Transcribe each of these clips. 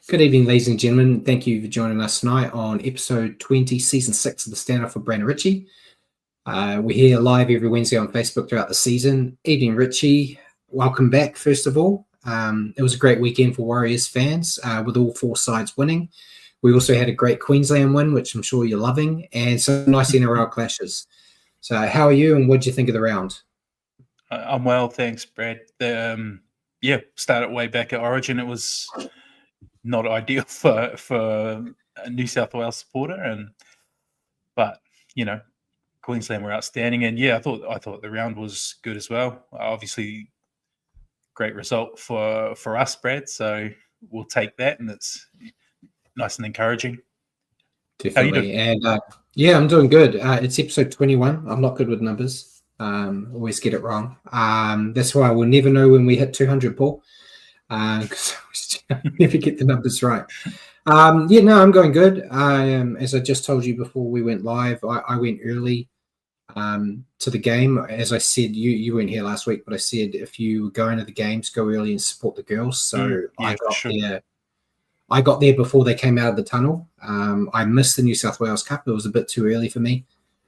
Good evening, ladies and gentlemen. Thank you for joining us tonight on episode 20, season 6 of the Stand-Up for Brandon Richie. We're here live every Wednesday on Facebook throughout the season. Evening, Richie. Welcome back, first of all. It was a great weekend for Warriors fans with all four sides winning. We also had a great Queensland win, which I'm sure you're loving, and some nice NRL clashes. So how are you, and what did you think of the round? I'm well, thanks, Brad. Started way back at Origin. It was not ideal for a New South Wales supporter, but Queensland were outstanding, and I thought the round was good as well. Obviously, great result for us, Brad. So we'll take that, and it's nice and encouraging. Definitely, and I'm doing good. It's episode 21. I'm not good with numbers. Always get it wrong. That's why we'll never know when we hit 200, Paul. Because I never get the numbers right. I'm going good. As I just told you before we went live, I went early to the game. As I said, you weren't here last week, but I said if you were going to the games, go early and support the girls. So I got there before they came out of the tunnel. I missed the New South Wales Cup. It was a bit too early for me.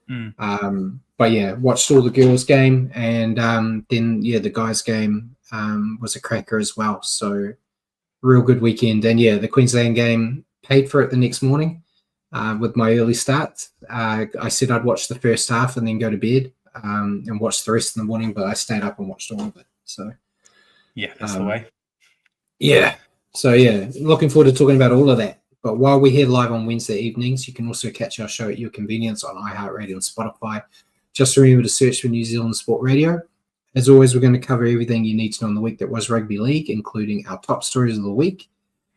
Watched all the girls' game, and then the guys' game was a cracker as well. So real good weekend. And the Queensland game paid for it the next morning with my early start. I said I'd watch the first half and then go to bed and watch the rest in the morning, but I stayed up and watched all of it. So that's the way. So looking forward to talking about all of that. But while we're here live on Wednesday evenings, you can also catch our show at your convenience on iHeartRadio and Spotify. Just remember to search for New Zealand Sport Radio. As always, we're going to cover everything you need to know in the week that was rugby league, including our top stories of the week,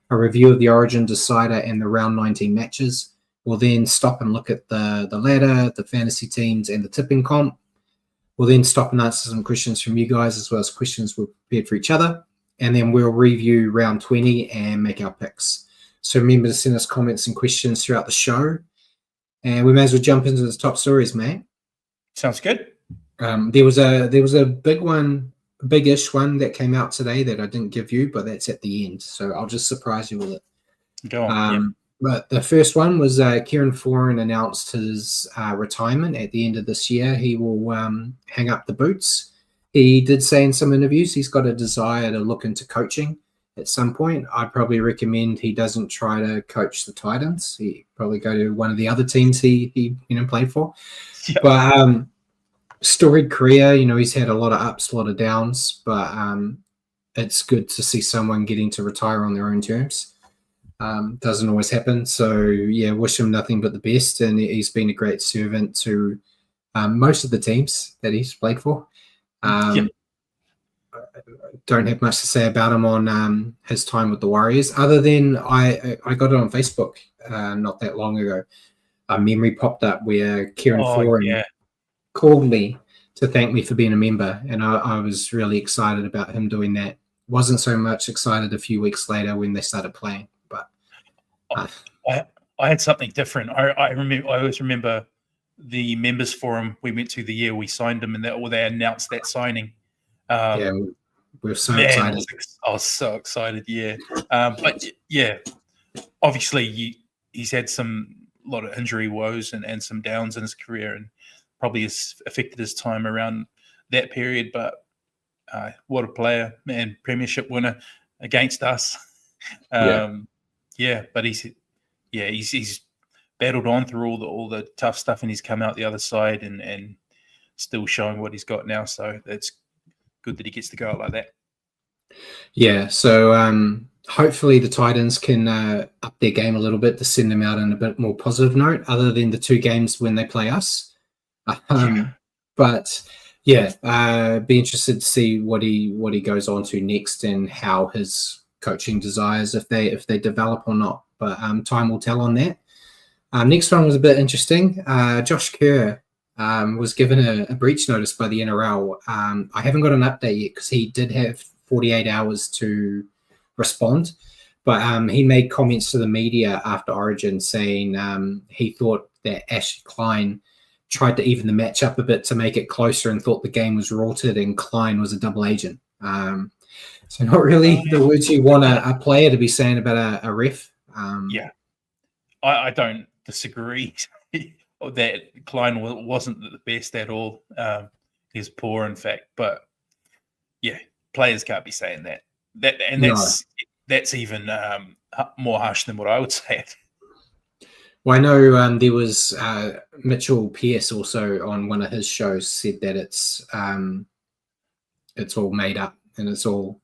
a review of the Origin Decider and the Round 19 matches. We'll then stop and look at the ladder, the fantasy teams, and the tipping comp. We'll then stop and answer some questions from you guys, as well as questions we've prepared for each other. And then we'll review Round 20 and make our picks. So remember to send us comments and questions throughout the show. And we may as well jump into the top stories, mate. Sounds good. There was a big-ish one that came out today that I didn't give you, but that's at the end. So I'll just surprise you with it. Go on. But the first one was Kieran Foran announced his retirement at the end of this year. He will hang up the boots. He did say in some interviews he's got a desire to look into coaching at some point. I'd probably recommend he doesn't try to coach the Titans. He probably go to one of the other teams he played for. Yep. But storied career, he's had a lot of ups, a lot of downs, but it's good to see someone getting to retire on their own terms. Doesn't always happen. So wish him nothing but the best. And he's been a great servant to most of the teams that he's played for. Don't have much to say about him on his time with the Warriors, other than I got it on Facebook not that long ago. A memory popped up where Kieran Foran called me to thank me for being a member, and I was really excited about him doing that. Wasn't so much excited a few weeks later when they started playing, but I had something different. I always remember the members forum we went to the year we signed him, and they announced that signing. We were so excited. I was so excited, obviously he's had a lot of injury woes and some downs in his career, and probably has affected his time around that period. But what a player, man! Premiership winner against us. But he's battled on through all the tough stuff, and he's come out the other side and still showing what he's got now. So that's good that he gets to go out like that. So hopefully the Titans can up their game a little bit to send them out on a bit more positive note, other than the two games when they play us. But be interested to see what he goes on to next and how his coaching desires, if they develop or not. But time will tell on that. Next one was a bit interesting. Josh Kerr was given a breach notice by the NRL. I haven't got an update yet because he did have 48 hours to respond, but he made comments to the media after Origin saying he thought that Ashley Klein tried to even the match up a bit to make it closer and thought the game was rorted and Klein was a double agent. So not really the words you want a player to be saying about a ref. Yeah, I don't disagree that Klein wasn't the best at all. He's poor, in fact. But yeah, players can't be saying that. That's even more harsh than what I would say. Well, I know there was Mitchell Pearce also on one of his shows said that it's all made up and it's all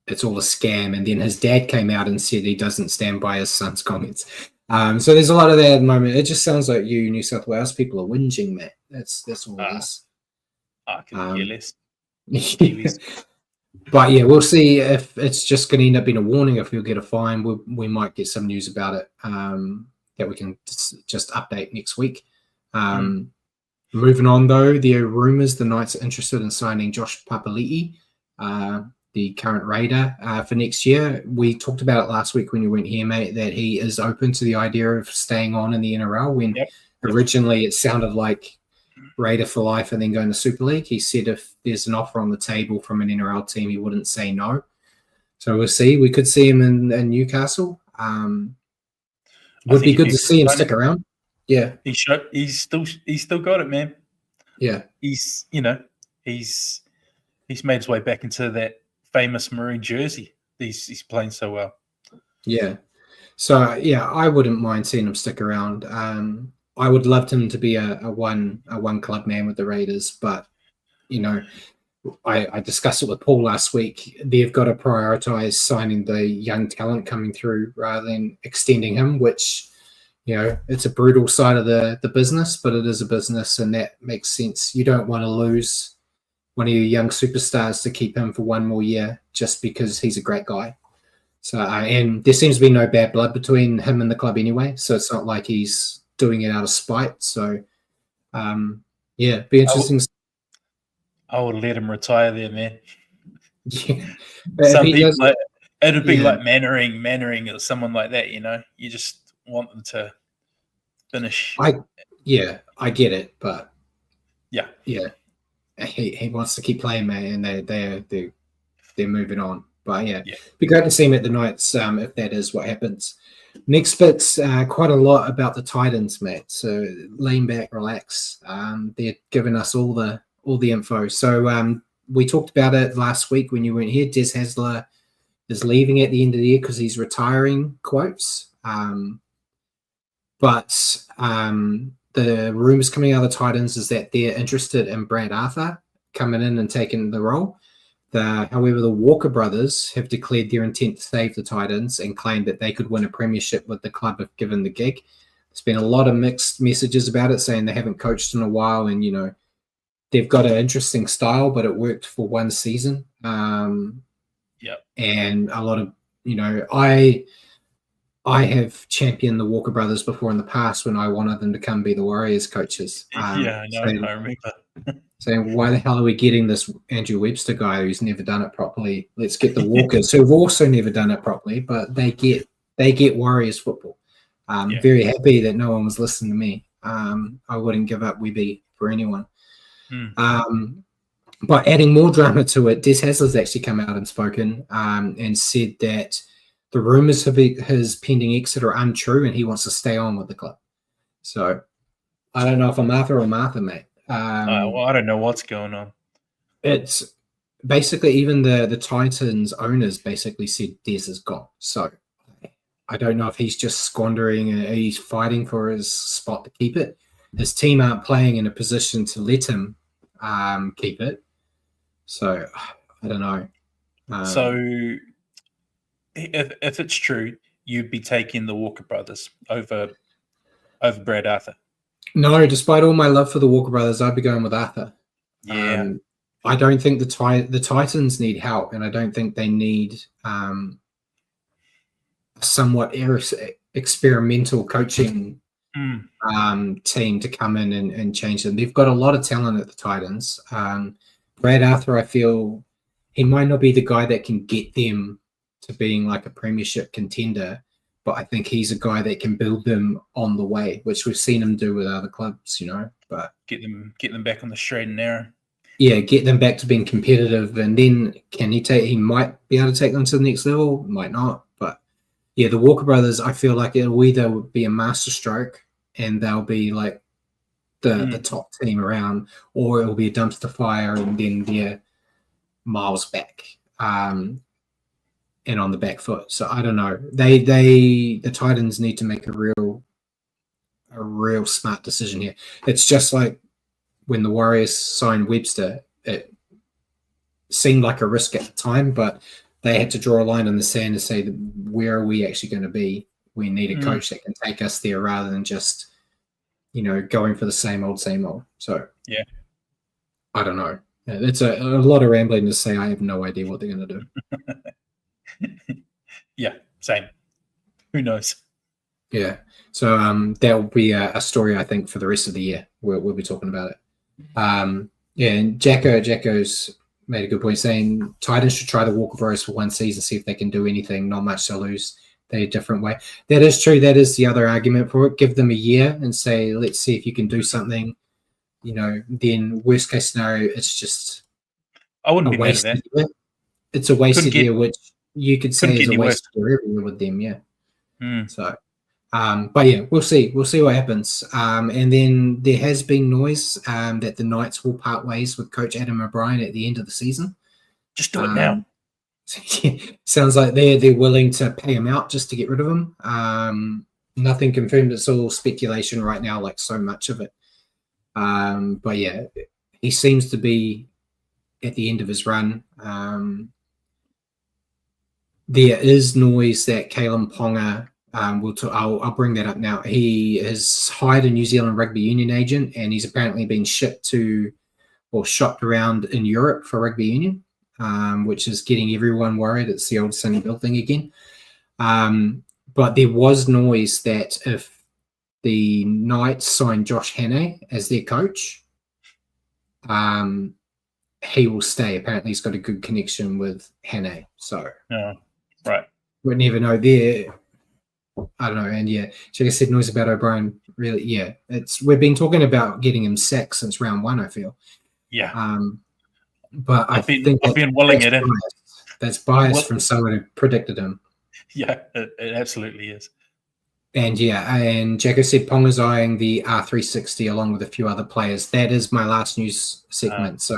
a scam. And then his dad came out and said he doesn't stand by his son's comments. So there's a lot of that at the moment. It just sounds like you New South Wales people are whinging, Matt. That's all it is. I can care less. But yeah, we'll see if it's just going to end up being a warning. If we'll get a fine, we might get some news about it that we can just update next week. Moving on, though, there are rumours the Knights are interested in signing Josh Papali'i, the current Raider, for next year. We talked about it last week when you weren't here, mate, that he is open to the idea of staying on in the NRL when originally it sounded like Raider for life and then going to Super League. He said if there's an offer on the table from an NRL team, he wouldn't say no. So we'll see. We could see him in Newcastle. Would be good to see him stick around. Yeah, he's still got it, man. Yeah, he's made his way back into that famous maroon jersey. He's playing so well. Yeah. So yeah, I wouldn't mind seeing him stick around. I would love him to be a one club man with the Raiders, but I discussed it with Paul last week. They've got to prioritize signing the young talent coming through rather than extending him, which, it's a brutal side of the business, but it is a business and that makes sense. You don't want to lose one of your young superstars to keep him for one more year just because he's a great guy. So, and there seems to be no bad blood between him and the club anyway. So it's not like he's doing it out of spite. So, be interesting. I would let him retire there, man. Yeah. Some people, it'd be like Mannering or someone like that, You just want them to finish. I get it, but yeah, he wants to keep playing, man, and they're moving on. But it'd be great to see him at the Knights if that is what happens. Next bit's quite a lot about the Titans, Matt. So lean back, relax. They're giving us all the info. So we talked about it last week when you weren't here. Des Hasler is leaving at the end of the year because he's retiring, quotes. But the rumors coming out of the Titans is that they're interested in Brad Arthur coming in and taking the role. However, the Walker brothers have declared their intent to save the Titans and claimed that they could win a premiership with the club if given the gig. There's been a lot of mixed messages about it, saying they haven't coached in a while and, they've got an interesting style, but it worked for one season. And a lot of, I have championed the Walker brothers before in the past when I wanted them to come be the Warriors coaches. I remember. Saying, why the hell are we getting this Andrew Webster guy who's never done it properly? Let's get the Walkers who've also never done it properly, but they get Warriors football. I'm very happy that no one was listening to me. I wouldn't give up Webby for anyone. But adding more drama to it, Des Hasler's actually come out and spoken and said that the rumors of his pending exit are untrue and he wants to stay on with the club. So I don't know if I'm Arthur or Martha, mate. I don't know what's going on. It's basically even the Titans owners basically said Des is gone. So I don't know if he's just squandering and he's fighting for his spot to keep it. His team aren't playing in a position to let him keep it. So I don't know. So if it's true, you'd be taking the Walker brothers over Brad Arthur. No, despite all my love for the Walker brothers, I'd be going with Arthur. Yeah. I don't think the Titans need help, and I don't think they need somewhat experimental coaching team to come in and change them. They've got a lot of talent at the Titans. Brad Arthur, I feel he might not be the guy that can get them to being like a premiership contender, but I think he's a guy that can build them on the way, which we've seen him do with other clubs, But get them back on the straight and narrow. get them back to being competitive, and then he might be able to take them to the next level, might not. But yeah, the Walker brothers, I feel like it'll either be a masterstroke and they'll be like the top team around, or it'll be a dumpster fire and then they're miles back and on the back foot. So I don't know. The Titans need to make a real smart decision here. It's just like when the Warriors signed Webster, it seemed like a risk at the time, but they had to draw a line in the sand to say, where are we actually going to be? We need a coach that can take us there rather than just, going for the same old. So yeah, I don't know. It's a lot of rambling to say I have no idea what they're going to do. Yeah, same. Who knows? Yeah. So that will be a story, I think, for the rest of the year. We'll be talking about it. And Jacko's made a good point saying Titans should try the Walker Brothers for one season, see if they can do anything. Not much to lose. They're a different way. That is true. That is the other argument for it. Give them a year and say, let's see if you can do something. Then worst case scenario, it's just I wouldn't be mad at that. Year. It's a wasted year, which you could say is a wasted year every year with them. Yeah. So, but yeah, we'll see. We'll see what happens. And then there has been noise that the Knights will part ways with Coach Adam O'Brien at the end of the season. Just do it now. Sounds like they're willing to pay him out just to get rid of him. Nothing confirmed. It's all speculation right now, like so much of it. But yeah, he seems to be at the end of his run. There is noise that Kalen Ponga I'll bring that up now. He has hired a New Zealand rugby union agent, and he's apparently been shopped around in Europe for rugby union, which is getting everyone worried. It's the old Sonny Bill thing again. But there was noise that if the Knights sign Josh Hannay as their coach, he will stay. Apparently, he's got a good connection with Hannay. So, right. We'd never know there. I don't know. And yeah, Jake said noise about O'Brien. Really, yeah. We've been talking about getting him sacked since round one, I feel. Yeah. But I've been willing it in. That's biased from someone who predicted him. Yeah, it absolutely is. And yeah, and Jacko said Ponga's eyeing the R360 along with a few other players. That is my last news segment, so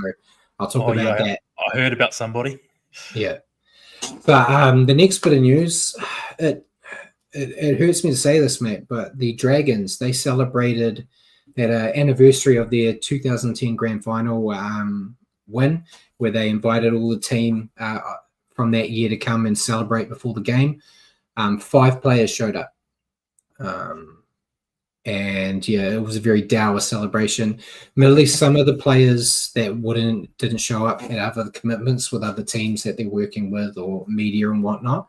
I'll talk about that. I heard about somebody. Yeah. But the next bit of news, it hurts me to say this, mate, but the Dragons, they celebrated that anniversary of their 2010 grand final win, where they invited all the team from that year to come and celebrate before the game. 5 players showed up. And yeah, it was a very dour celebration. At least some of the players that didn't show up had other commitments with other teams that they're working with or media and whatnot.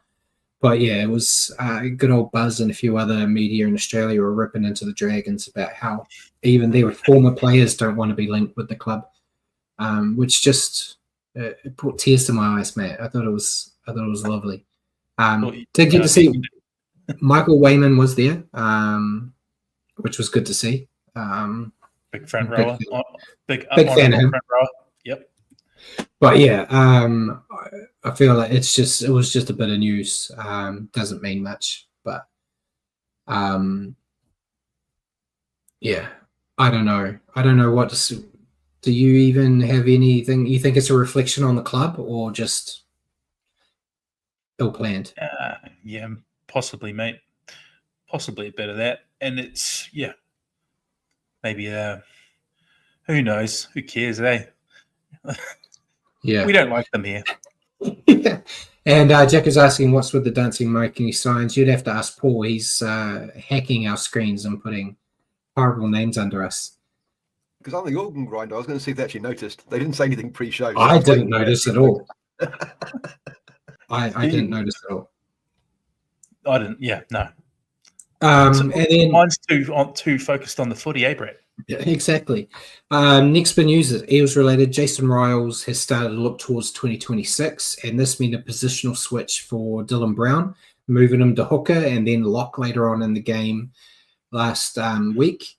But yeah, it was good old Buzz and a few other media in Australia were ripping into the Dragons about how even their former players don't want to be linked with the club, which just it brought tears to my eyes, mate. I thought it was lovely. Did get to see Michael Wayman was there, which was good to see. Big front rower, big fan of him. Front rower. Yep. But yeah, I feel like it was just a bit of news. Doesn't mean much, but yeah, I don't know what to. Do you even have anything? You think it's a reflection on the club or just ill planned? Yeah, possibly, mate. Possibly a bit of that, and it's maybe who knows? Who cares? Yeah, we don't like them here. And Jack is asking what's with the dancing making signs. You'd have to ask Paul. He's hacking our screens and putting horrible names under us. Because I'm the organ grinder. I was going to see if they actually noticed. They didn't say anything pre-show. So I didn't notice at all. I didn't notice at all. I didn't. Yeah, no. And then mine's too focused on the footy, Brett? Yeah, exactly. Next bit of news is Eels related. Jason Riles has started to look towards 2026, and this meant a positional switch for Dylan Brown, moving him to hooker and then lock later on in the game last week.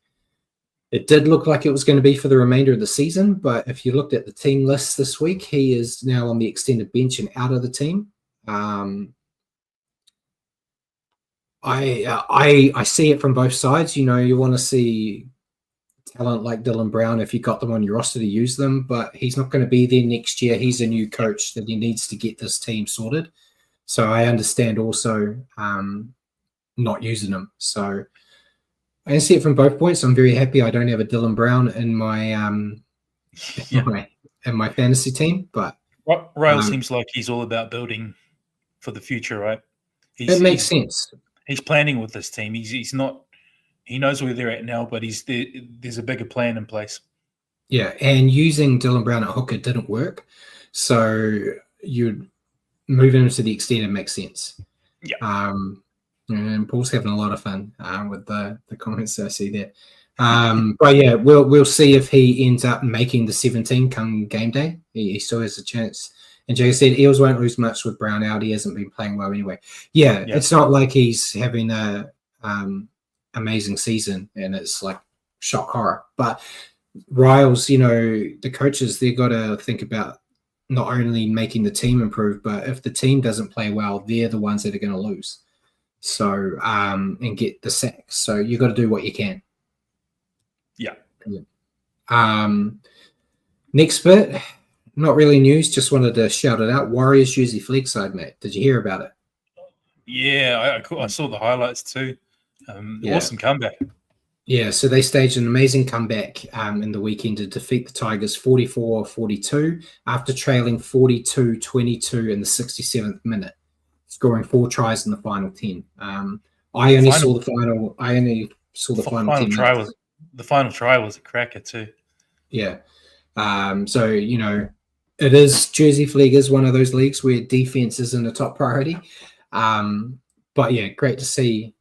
It did look like it was going to be for the remainder of the season, but if you looked at the team list this week, he is now on the extended bench and out of the team. I see it from both sides. You know, you want to see talent like Dylan Brown if you got them on your roster to use them, but he's not going to be there next year. He's a new coach that he needs to get this team sorted. So I understand also not using them. So I can see it from both points. I'm very happy I don't have a Dylan Brown in my in my fantasy team, but Rail seems like he's all about building for the future, right? It makes sense. He's planning with this team. He's not. He knows where they're at now, but there's a bigger plan in place. Yeah, and using Dylan Brown at hooker didn't work, so you'd move him to the extent it makes sense. Yeah. And Paul's having a lot of fun with the comments I see there. But yeah, we'll see if he ends up making the 17 come game day. He still has a chance. And Jay said Eels won't lose much with Brown out. He hasn't been playing well anyway. Yeah, it's not like he's having a amazing season and it's like shock horror. But Riles, you know, the coaches, they've got to think about not only making the team improve, but if the team doesn't play well, they're the ones that are going to lose. So, and get the sacks. So you got to do what you can. Yeah. Next bit, not really news. Just wanted to shout it out. Warriors Jersey flag side, mate. Did you hear about it? Yeah, I saw the highlights too. Awesome comeback. Yeah, so they staged an amazing comeback in the weekend to defeat the Tigers 44-42 after trailing 42-22 in the 67th minute, scoring 4 tries in the final 10. I only saw the final 10 try minutes. The final try was a cracker too. Yeah. So, you know, it is Jersey Flag is one of those leagues where defense isn't a top priority. But yeah, great to see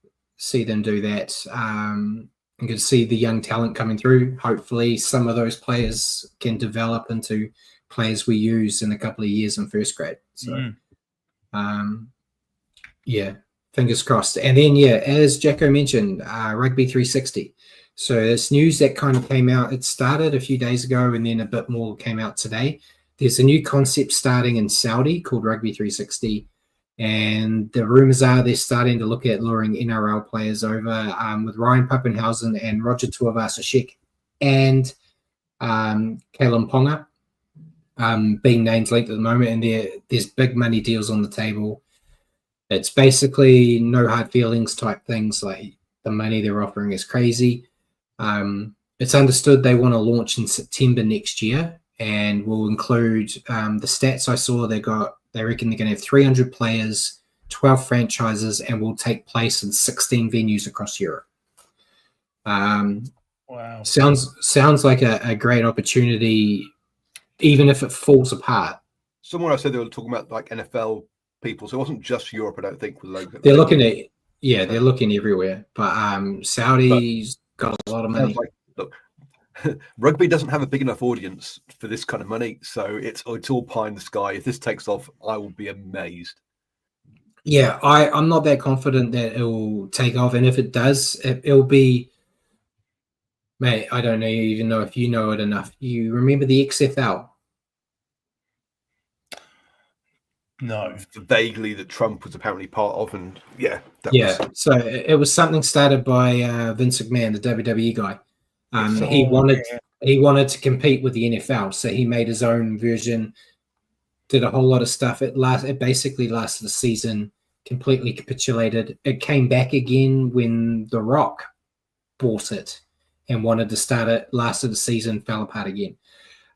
them do that. And good to see the young talent coming through. Hopefully some of those players can develop into players we use in a couple of years in first grade. So, yeah, fingers crossed. And then, yeah, as Jacko mentioned, Rugby 360. So it's news that kind of came out. It started a few days ago and then a bit more came out today. There's a new concept starting in Saudi called Rugby 360. And the rumors are they're starting to look at luring NRL players over with Ryan Pappenhausen and Roger Tuivasa-Sheck and Kalen Ponga being names linked at the moment. And there's big money deals on the table. It's basically no hard feelings type things. Like the money they're offering is crazy. It's understood they want to launch in September next year and will include the stats I saw. They reckon they're going to have 300 players, 12 franchises, and will take place in 16 venues across Europe. Wow. Sounds like a great opportunity, even if it falls apart. Somewhere I said they were talking about like NFL people, so it wasn't just Europe, I don't think. They're looking at, they're looking everywhere. But Saudi's got a lot of money. Like, look, rugby doesn't have a big enough audience for this kind of money, so it's all pie in the sky. If this takes off, I will be amazed. Yeah, I'm not that confident that it will take off, and if it does, it'll be, mate, I don't even know if you know it enough. You remember the XFL? No. Vaguely that Trump was apparently part of, and so it was something started by Vince McMahon, the WWE guy. He wanted to compete with the NFL, so he made his own version, did a whole lot of stuff. It basically lasted a season, completely capitulated. It came back again when The Rock bought it and wanted to start it, lasted a season, fell apart again.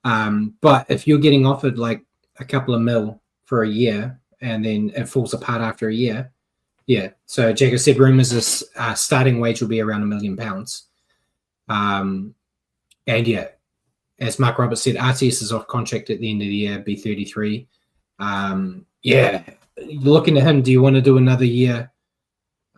But if you're getting offered like a couple of mil for a year and then it falls apart after a year, so Jacob said rumors is starting wage will be around £1 million. And yeah, as Mark Roberts said, RTS is off contract at the end of the year, be 33. Looking at him, do you want to do another year,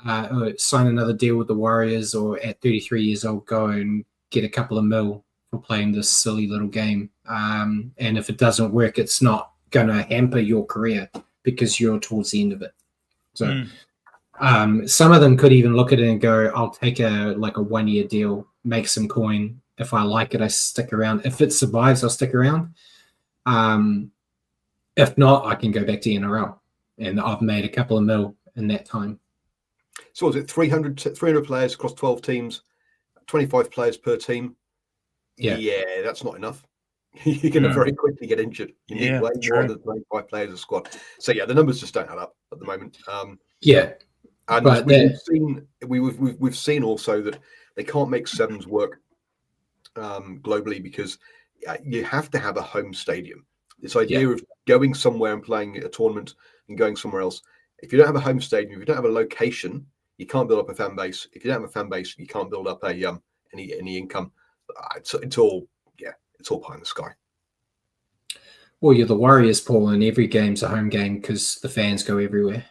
or sign another deal with the Warriors, or at 33 years old, go and get a couple of mil for playing this silly little game? And if it doesn't work, it's not going to hamper your career because you're towards the end of it. So some of them could even look at it and go, I'll take a 1-year deal, make some coin, If I like it, I stick around. If it survives, I'll stick around. If not, I can go back to NRL. And I've made a couple of mil in that time. So was it 300 players across 12 teams, 25 players per team? Yeah, that's not enough. You're going to very quickly get injured. You need way more than 25 players a squad. So yeah, the numbers just don't add up at the moment. And but we've seen also that they can't make sevens work globally because you have to have a home stadium. This idea of going somewhere and playing a tournament and going somewhere else. If you don't have a home stadium, if you don't have a location, you can't build up a fan base. If you don't have a fan base, you can't build up a any income. It's all pie in the sky. Well, you're the Warriors, Paul, and every game's a home game because the fans go everywhere.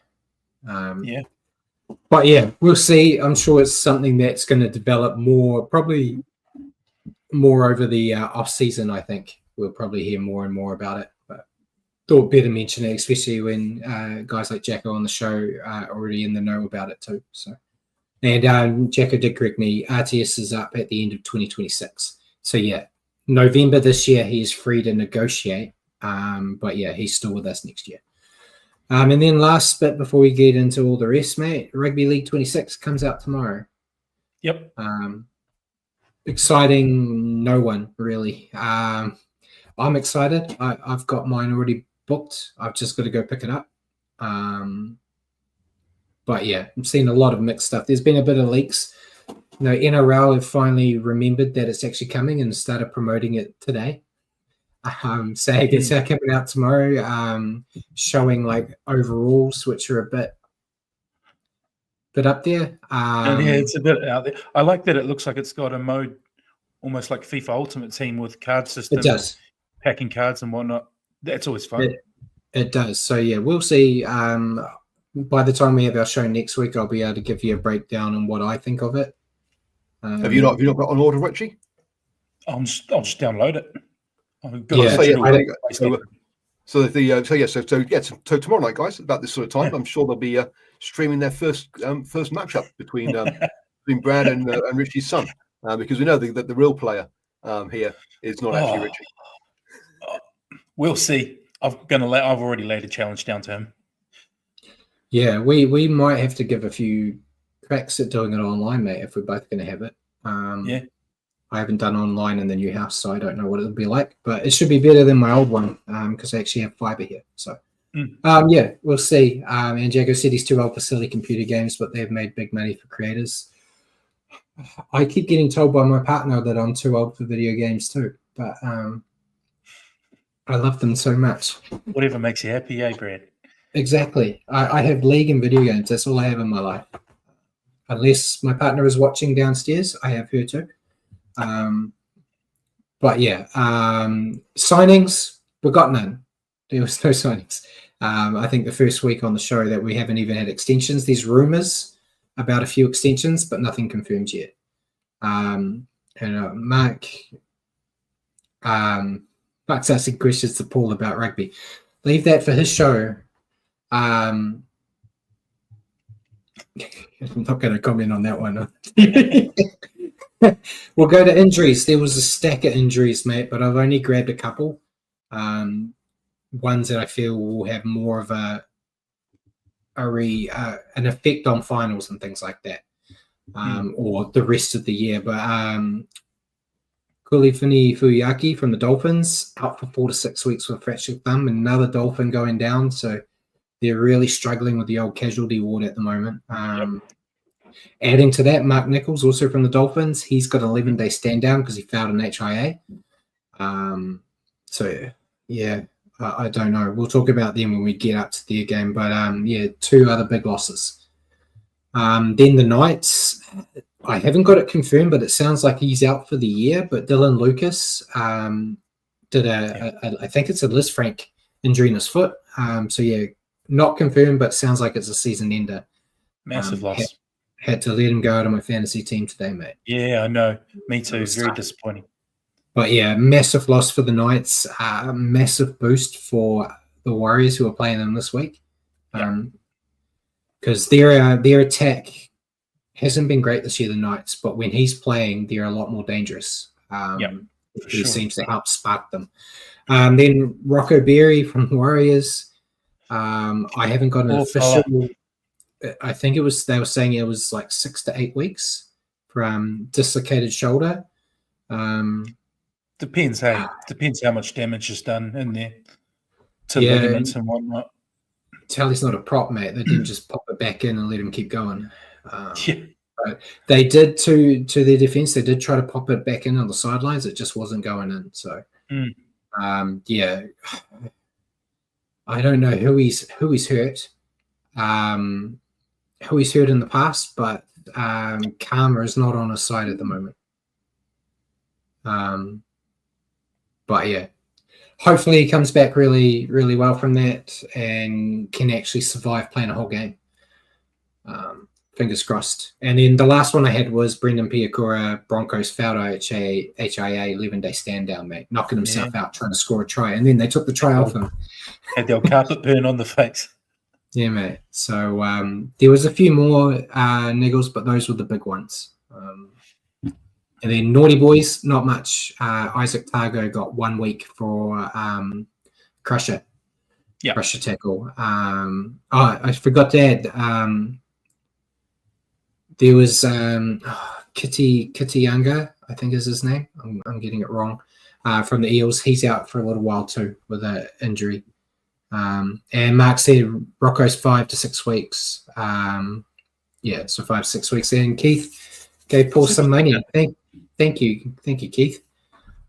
But yeah, we'll see. I'm sure it's something that's going to develop probably more over the off season. I think we'll probably hear more and more about it. But thought better mention it, especially when guys like Jacko on the show are already in the know about it too. So, and Jacko did correct me. RTS is up at the end of 2026. So yeah, November this year he is free to negotiate. But yeah, he's still with us next year. And then last bit before we get into all the rest, mate, Rugby League 26 comes out tomorrow. Yep. Exciting, no one really. I'm excited. I've got mine already booked. I've just got to go pick it up. But yeah, I'm seeing a lot of mixed stuff. There's been a bit of leaks. NRL have finally remembered that it's actually coming and started promoting it today. Saying it's coming out tomorrow, showing like overalls, which are a bit up there. It's a bit out there. I like that it looks like it's got a mode almost like FIFA Ultimate Team with card system. It does. Packing cards and whatnot. That's always fun. It does. So yeah, we'll see. By the time we have our show next week, I'll be able to give you a breakdown on what I think of it. Have you not got on order, Richie? I'll just download it. So tomorrow night, guys, about this sort of time, I'm sure they'll be streaming their first matchup between Brad and Richie's son, because we know that the real player here is not actually Richie. We'll see. I've already laid a challenge down to him. Yeah, we might have to give a few cracks at doing it online, mate, if we're both going to have it. I haven't done online in the new house, so I don't know what it'll be like, but it should be better than my old one because I actually have fiber here. So, we'll see. And Jago said he's too old for silly computer games, but they've made big money for creators. I keep getting told by my partner that I'm too old for video games too, but I love them so much. Whatever makes you happy, Brad? Exactly. I have league and video games. That's all I have in my life. Unless my partner is watching downstairs, I have her too. But yeah, signings, we got none. There was no signings. I think the first week on the show that we haven't even had extensions. There's rumors about a few extensions, but nothing confirmed yet. Mark's asking questions to Paul about rugby. Leave that for his show. I'm not going to comment on that one. We'll go to injuries. There was a stack of injuries, mate, but I've only grabbed a couple. Ones that I feel will have more of an effect on finals and things like that, or the rest of the year. But Kulifini Fuyaki from the Dolphins out for 4 to 6 weeks with fractured thumb. Another Dolphin going down, so they're really struggling with the old casualty ward at the moment. Adding to that, Mark Nichols, also from the Dolphins, he's got an 11-day stand down because he fouled an HIA. I don't know. We'll talk about them when we get up to their game. But 2 other big losses. Then the Knights, I haven't got it confirmed, but it sounds like he's out for the year. But Dylan Lucas did I think it's a Liz Frank injury in his foot. Not confirmed, but sounds like it's a season ender. Massive loss. Had to let him go out of my fantasy team today, mate. Yeah, I know. Me too. Very disappointing. But yeah, massive loss for the Knights. Massive boost for the Warriors who are playing them this week. Because their attack hasn't been great this year, the Knights, but when he's playing, they're a lot more dangerous. He seems to help spark them. Then Rocco Berry from Warriors. I haven't got an official. I think they were saying it was like 6 to 8 weeks from dislocated shoulder. Depends how much damage is done in there to ligaments and whatnot. Tell he's not a prop, mate. They didn't just pop it back in and let him keep going. But they did, to their defense, they did try to pop it back in on the sidelines. It just wasn't going in. So, I don't know who he's hurt, who he's hurt in the past, but Karma is not on his side at the moment. But yeah, hopefully he comes back really, really well from that and can actually survive playing a whole game. Fingers crossed. And then the last one I had was Brendan Piakura, Broncos fouled HIA 11-day stand down, mate, knocking himself out trying to score a try. And then they took the try off him. Had the old carpet burn on the face. Yeah, mate. So there was a few more niggles, but those were the big ones. And then Naughty Boys, not much. Isaac Targo got 1 week for Crusher. Yeah. Crusher tackle. I forgot to add, there was Kitty Younger, I think is his name. I'm getting it wrong. From the Eels. He's out for a little while too with an injury. And Mark said Rocco's 5 to 6 weeks. So 5 to 6 weeks. And Keith gave Paul some money. Thank you, Keith.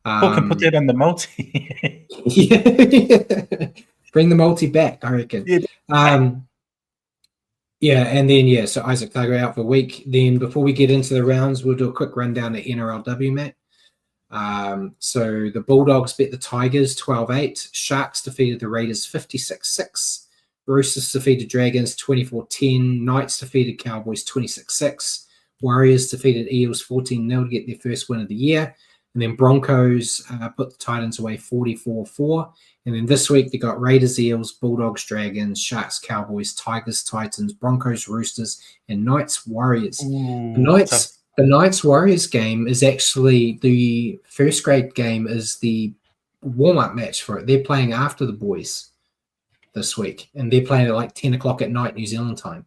Paul can put that on the multi. Bring the multi back, I reckon. And then so Isaac Targo out for a week. Then before we get into the rounds, we'll do a quick rundown of NRLW, Matt. So the Bulldogs beat the Tigers 12-8. Sharks defeated the Raiders 56-6. Roosters defeated Dragons 24-10. Knights defeated Cowboys 26-6. Warriors defeated Eels 14-0 to get their first win of the year. And then Broncos put the Titans away 44-4. And then this week they got Raiders, Eels, Bulldogs, Dragons, Sharks, Cowboys, Tigers, Titans, Broncos, Roosters, and Knights, Warriors. The Knights Warriors game is actually the first grade game, is the warm-up match for it. They're playing after the boys this week, and they're playing at like 10 o'clock at night New Zealand time.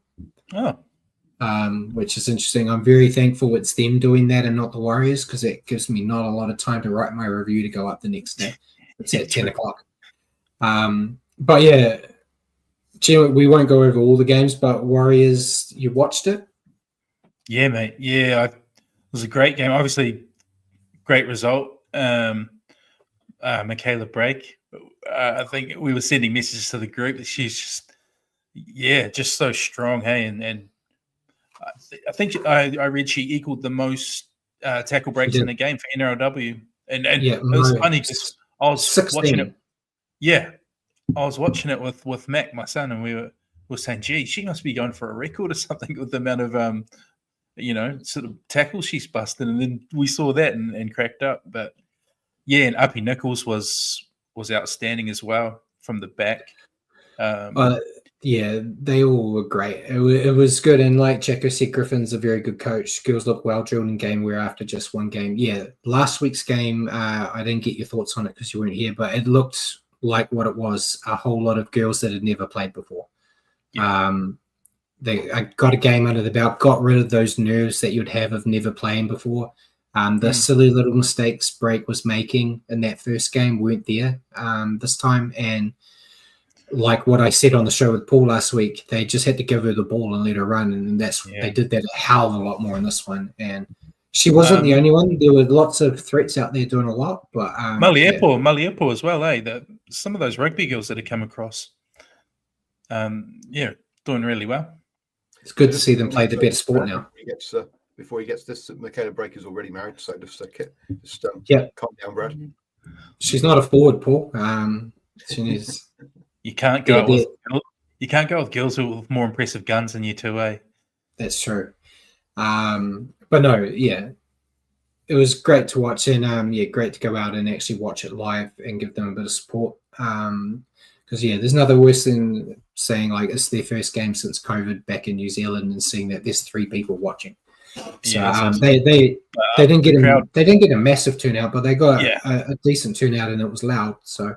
Which is interesting. I'm very thankful it's them doing that and not the Warriors, because it gives me not a lot of time to write my review to go up the next day. It's at 10 o'clock. But yeah, we won't go over all the games, but Warriors, you watched it? Yeah, mate. Yeah, it was a great game. Obviously, great result. Michaela Brake. I think we were sending messages to the group that she's just so strong, hey, and I think I read she equaled the most tackle breaks in a game for NRLW, and it was funny because I was 16. Watching it. Yeah, I was watching it with Mac, my son, and we were saying, "Gee, she must be going for a record or something with the amount of sort of tackles she's busted." And then we saw that and cracked up. But yeah, and Uppy Nichols was outstanding as well from the back. They all were great. It was good, and like Jacko said, Griffin's a very good coach. Girls look well drilled in game. We're after just one game. Yeah, last week's game, I didn't get your thoughts on it because you weren't here, but it looked like what it was, a whole lot of girls that had never played before. They got a game under the belt, got rid of those nerves that you'd have of never playing before. The silly little mistakes Brake was making in that first game weren't there this time. And like what I said on the show with Paul last week, they just had to give her the ball and let her run. And they did that a hell of a lot more in this one. And she wasn't the only one. There were lots of threats out there doing a lot. But Maliepo as well, some of those rugby girls that have come across, doing really well. It's good to see them play the better sport now. Before he gets this, Michaela Brake is already married, so just calm down, Brad. She's not a forward, Paul. She is. You can't go with girls with more impressive guns than you two, eh? That's true. But no, yeah, it was great to watch, and great to go out and actually watch it live and give them a bit of support. Because there's nothing worse than saying like it's their first game since COVID back in New Zealand and seeing that there's 3 people watching. So Yeah, so they didn't get crowd. they didn't get a massive turnout, but they got Yeah. a decent turnout, and it was loud. So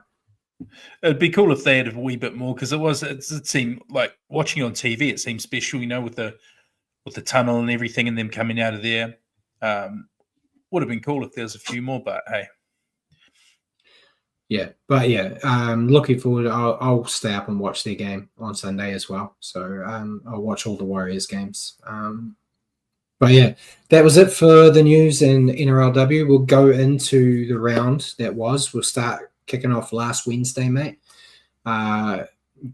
It'd be cool if they had a wee bit more, because it seemed like watching on TV. It seemed special, with the tunnel and everything, and them coming out of there. Would have been cool if there was a few more, but hey. yeah, but yeah, looking forward. I'll stay up and watch their game on Sunday as well. So I'll watch all the Warriors games. But yeah, that was it for the news in NRLW. We'll go into the round that was. We'll start kicking off last Wednesday, mate.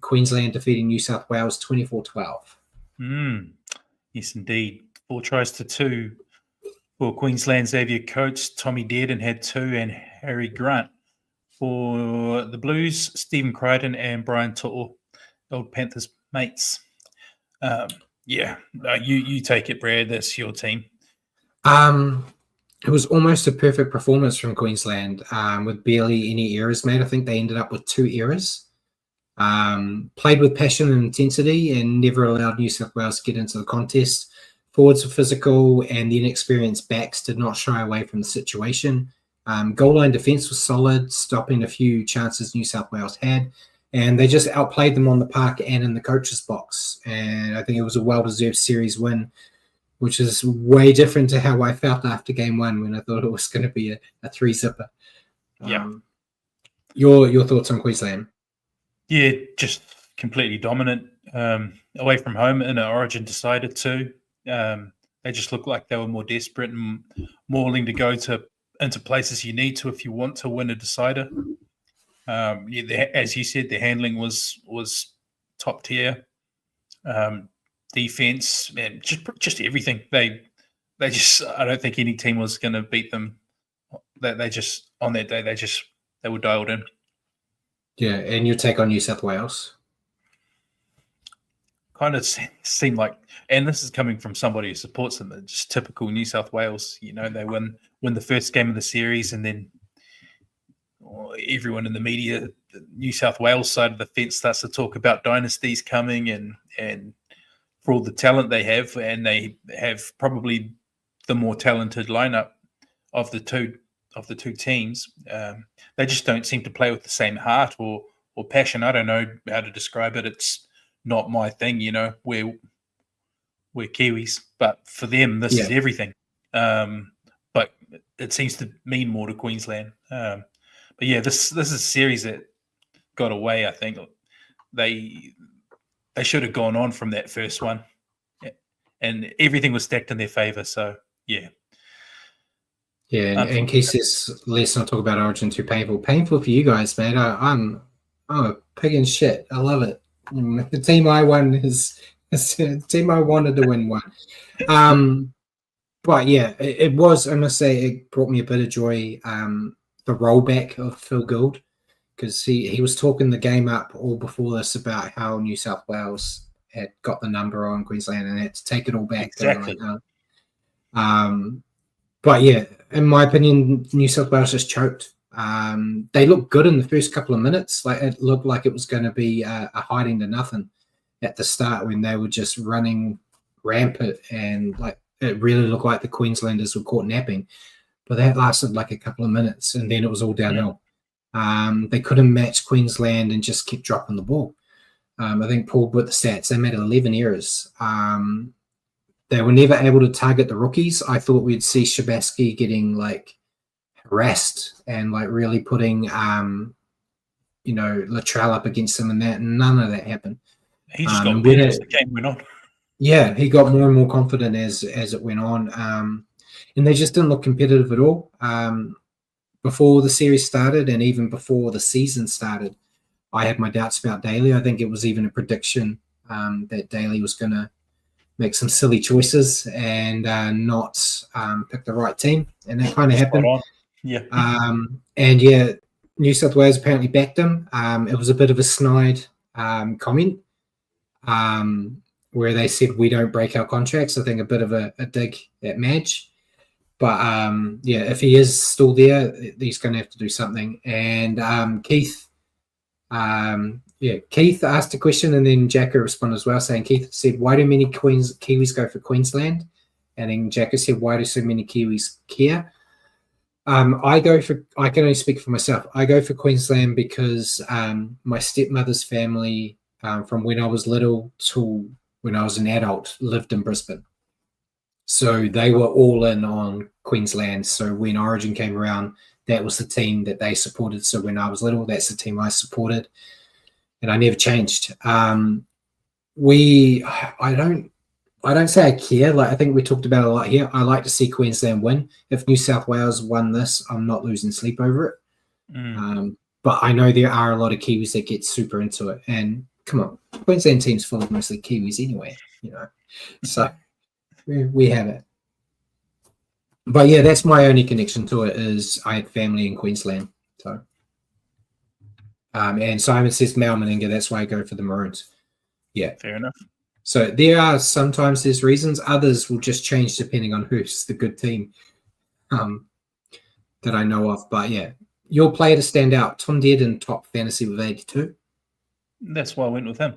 Queensland defeating New South Wales 24-12. Yes, indeed. 4 tries to 2 for Queensland. Xavier Coates, Tommy Dearden had 2, and Harry Grant. For the Blues, Stephen Crichton and Brian To'o, old Panthers mates. You take it, Brad. That's your team. It was almost a perfect performance from Queensland with barely any errors made. I think they ended up with 2 errors. Played with passion and intensity and never allowed New South Wales to get into the contest. Forwards were physical, and the inexperienced backs did not shy away from the situation. Goal line defence was solid, stopping a few chances New South Wales had, and they just outplayed them on the park and in the coach's box. And I think it was a well-deserved series win, which is way different to how I felt after game 1 when I thought it was going to be a 3-zipper. Yeah. Your thoughts on Queensland? Yeah, just completely dominant. Away from home in an Origin decided to. They just looked like they were more desperate and more willing to go into places you need to if you want to win a decider. As you said, the handling was top tier. Defense, man, just everything. They just, I don't think any team was going to beat them. They just, on that day, they were dialed in. Yeah, and your take on New South Wales? Kind of seemed like, and this is coming from somebody who supports them, just typical New South Wales. They win the first game of the series, and then everyone in the media, the New South Wales side of the fence, starts to talk about dynasties coming and for all the talent they have, and they have probably the more talented lineup of the two teams. They just don't seem to play with the same heart or passion. I don't know how to describe it. It's not my thing, we're Kiwis, but for them, this is everything. But it seems to mean more to Queensland. But yeah, this is a series that got away. I think they should have gone on from that first one, and everything was stacked in their favour. So yeah. Yeah, and Keith says, let's not talk about Origin too painful. Painful for you guys, man. I'm a pig in shit. I love it. The team I won is the team I wanted to win one. But yeah, it was, I must say, it brought me a bit of joy, the rollback of Phil Gould, because he was talking the game up all before this about how New South Wales had got the number on Queensland and had to take it all back. Exactly. But yeah, in my opinion, New South Wales just choked. They looked good in the first couple of minutes. Like it looked like it was going to be a hiding to nothing at the start when they were just running rampant, and like it really looked like the Queenslanders were caught napping. But that lasted like a couple of minutes, and then it was all downhill. They couldn't match Queensland and just kept dropping the ball. I think Paul put the stats. They made 11 errors. They were never able to target the rookies. I thought we'd see Shabatsky getting like harassed and like really putting Latrell up against him, and that none of that happened. He just got better as the game went on. Yeah, he got more and more confident as it went on. And they just didn't look competitive at all. Before the series started and even before the season started, I had my doubts about Daly. I think it was even a prediction that Daly was going to make some silly choices and not pick the right team. And that kind of happened. Yeah. And yeah, New South Wales apparently backed him. It was a bit of a snide comment where they said, we don't break our contracts. I think a bit of a dig at Madge. But yeah, if he is still there, he's going to have to do something. And Keith asked a question, and then Jacko responded as well, saying Keith said, why do many Kiwis go for Queensland? And then Jacko said, why do so many Kiwis care? I can only speak for myself. I go for Queensland because my stepmother's family, from when I was little to when I was an adult, lived in Brisbane. So they were all in on Queensland. So when Origin came around, that was the team that they supported. So when I was little, that's the team I supported, and I never changed. I don't say I care. Like, I think we talked about it a lot here. I like to see Queensland win. If New South Wales won this, I'm not losing sleep over it. But I know there are a lot of Kiwis that get super into it. And come on, Queensland team's full of mostly Kiwis anyway, So we have it. But yeah, that's my only connection to it is I had family in Queensland. So, and Simon says Mal Meninga, that's why I go for the Maroons. Yeah. Fair enough. So there's reasons. Others will just change depending on who's the good team that I know of. But yeah, your player to stand out, Tom Dearden, top fantasy with 82. That's why I went with him.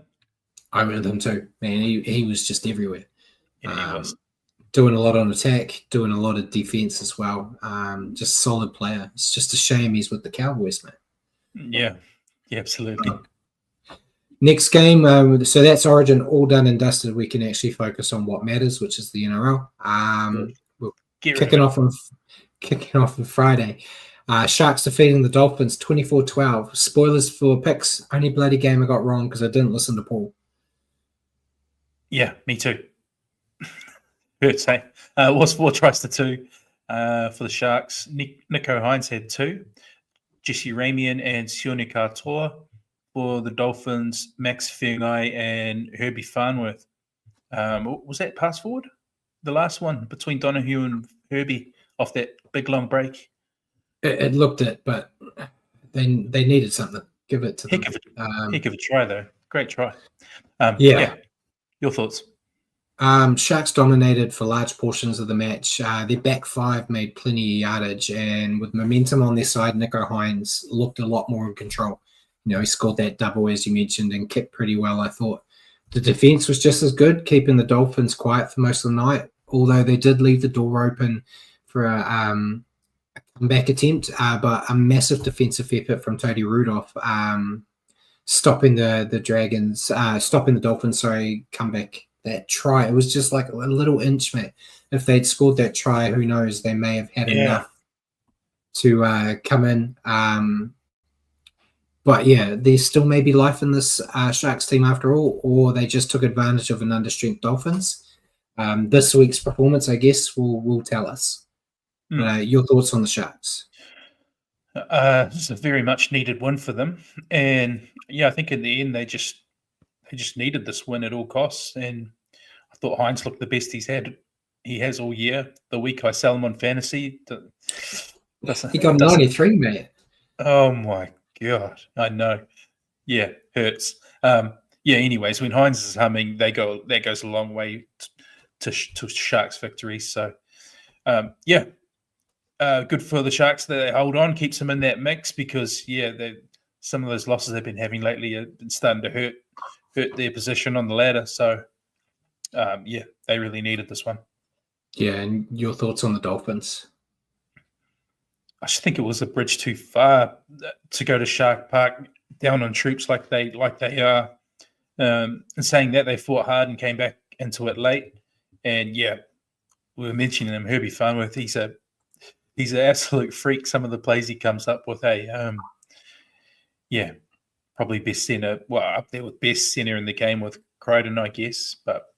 I went with him too. Man, he was just everywhere. Yeah, he was. Doing a lot on attack, doing a lot of defense as well. Just solid player. It's just a shame he's with the Cowboys, man. Yeah, absolutely. Next game, so that's Origin all done and dusted. We can actually focus on what matters, which is the NRL. We're kicking off on Friday. Sharks defeating the Dolphins 24-12. Spoilers for picks. Only bloody game I got wrong because I didn't listen to Paul. Yeah, me too. Hurts, hey? It was 4 tries to 2 for the Sharks. Nico Hines had 2. Jesse Ramian and Sione Katoa. For the Dolphins, Max Feagai and Herbie Farnworth. Was that pass forward? The last one between Donahue and Herbie off that big long break? It looked it, but they needed something. Give it to them. Heck of a try, though. Great try. Yeah. Your thoughts? Sharks dominated for large portions of the match. Their back five made plenty of yardage, and with momentum on their side, Nico Hines looked a lot more in control. He scored that double, as you mentioned, and kicked pretty well, I thought. The defense was just as good, keeping the Dolphins quiet for most of the night, although they did leave the door open for a comeback attempt, but a massive defensive effort from Tony Rudolph, stopping the Dolphins, comeback. That try, it was just like a little inch, mate. If they'd scored that try, who knows, they may have had enough to come in. But yeah, there still may be life in this Sharks team after all, or they just took advantage of an understrength Dolphins. This week's performance, I guess, will tell us. Your thoughts on the Sharks? It's a very much needed win for them, and yeah, I think in the end they just needed this win at all costs. And I thought Hines looked the best he has all year. The week I sell him on fantasy, he got 93, mate. Oh my God, I know. Yeah, hurts. Anyways, when Hines is humming, that goes a long way to Sharks victories. So, good for the Sharks that they hold on, keeps them in that mix because, some of those losses they've been having lately have been starting to hurt their position on the ladder. So, they really needed this one. Yeah, and your thoughts on the Dolphins? I just think it was a bridge too far to go to Shark Park down on troops like they are, and saying that they fought hard and came back into it late. And we were mentioning him, Herbie Farnworth. He's an absolute freak. Some of the plays he comes up with, probably best center. Well, up there with best center in the game with Crichton, I guess. But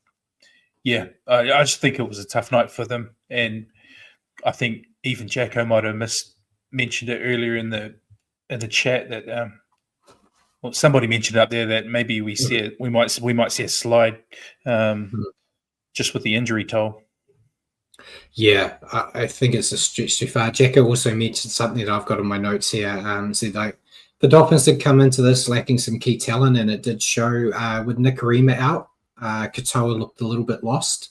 I just think it was a tough night for them, and I think even Jacko might have mentioned it earlier in the chat that somebody mentioned up there that maybe we might see a slide just with the injury toll. Yeah, I think it's a stretch too far. Jacko also mentioned something that I've got in my notes here. Said like the Dolphins did come into this lacking some key talent, and it did show with Nikorima out. Katoa looked a little bit lost.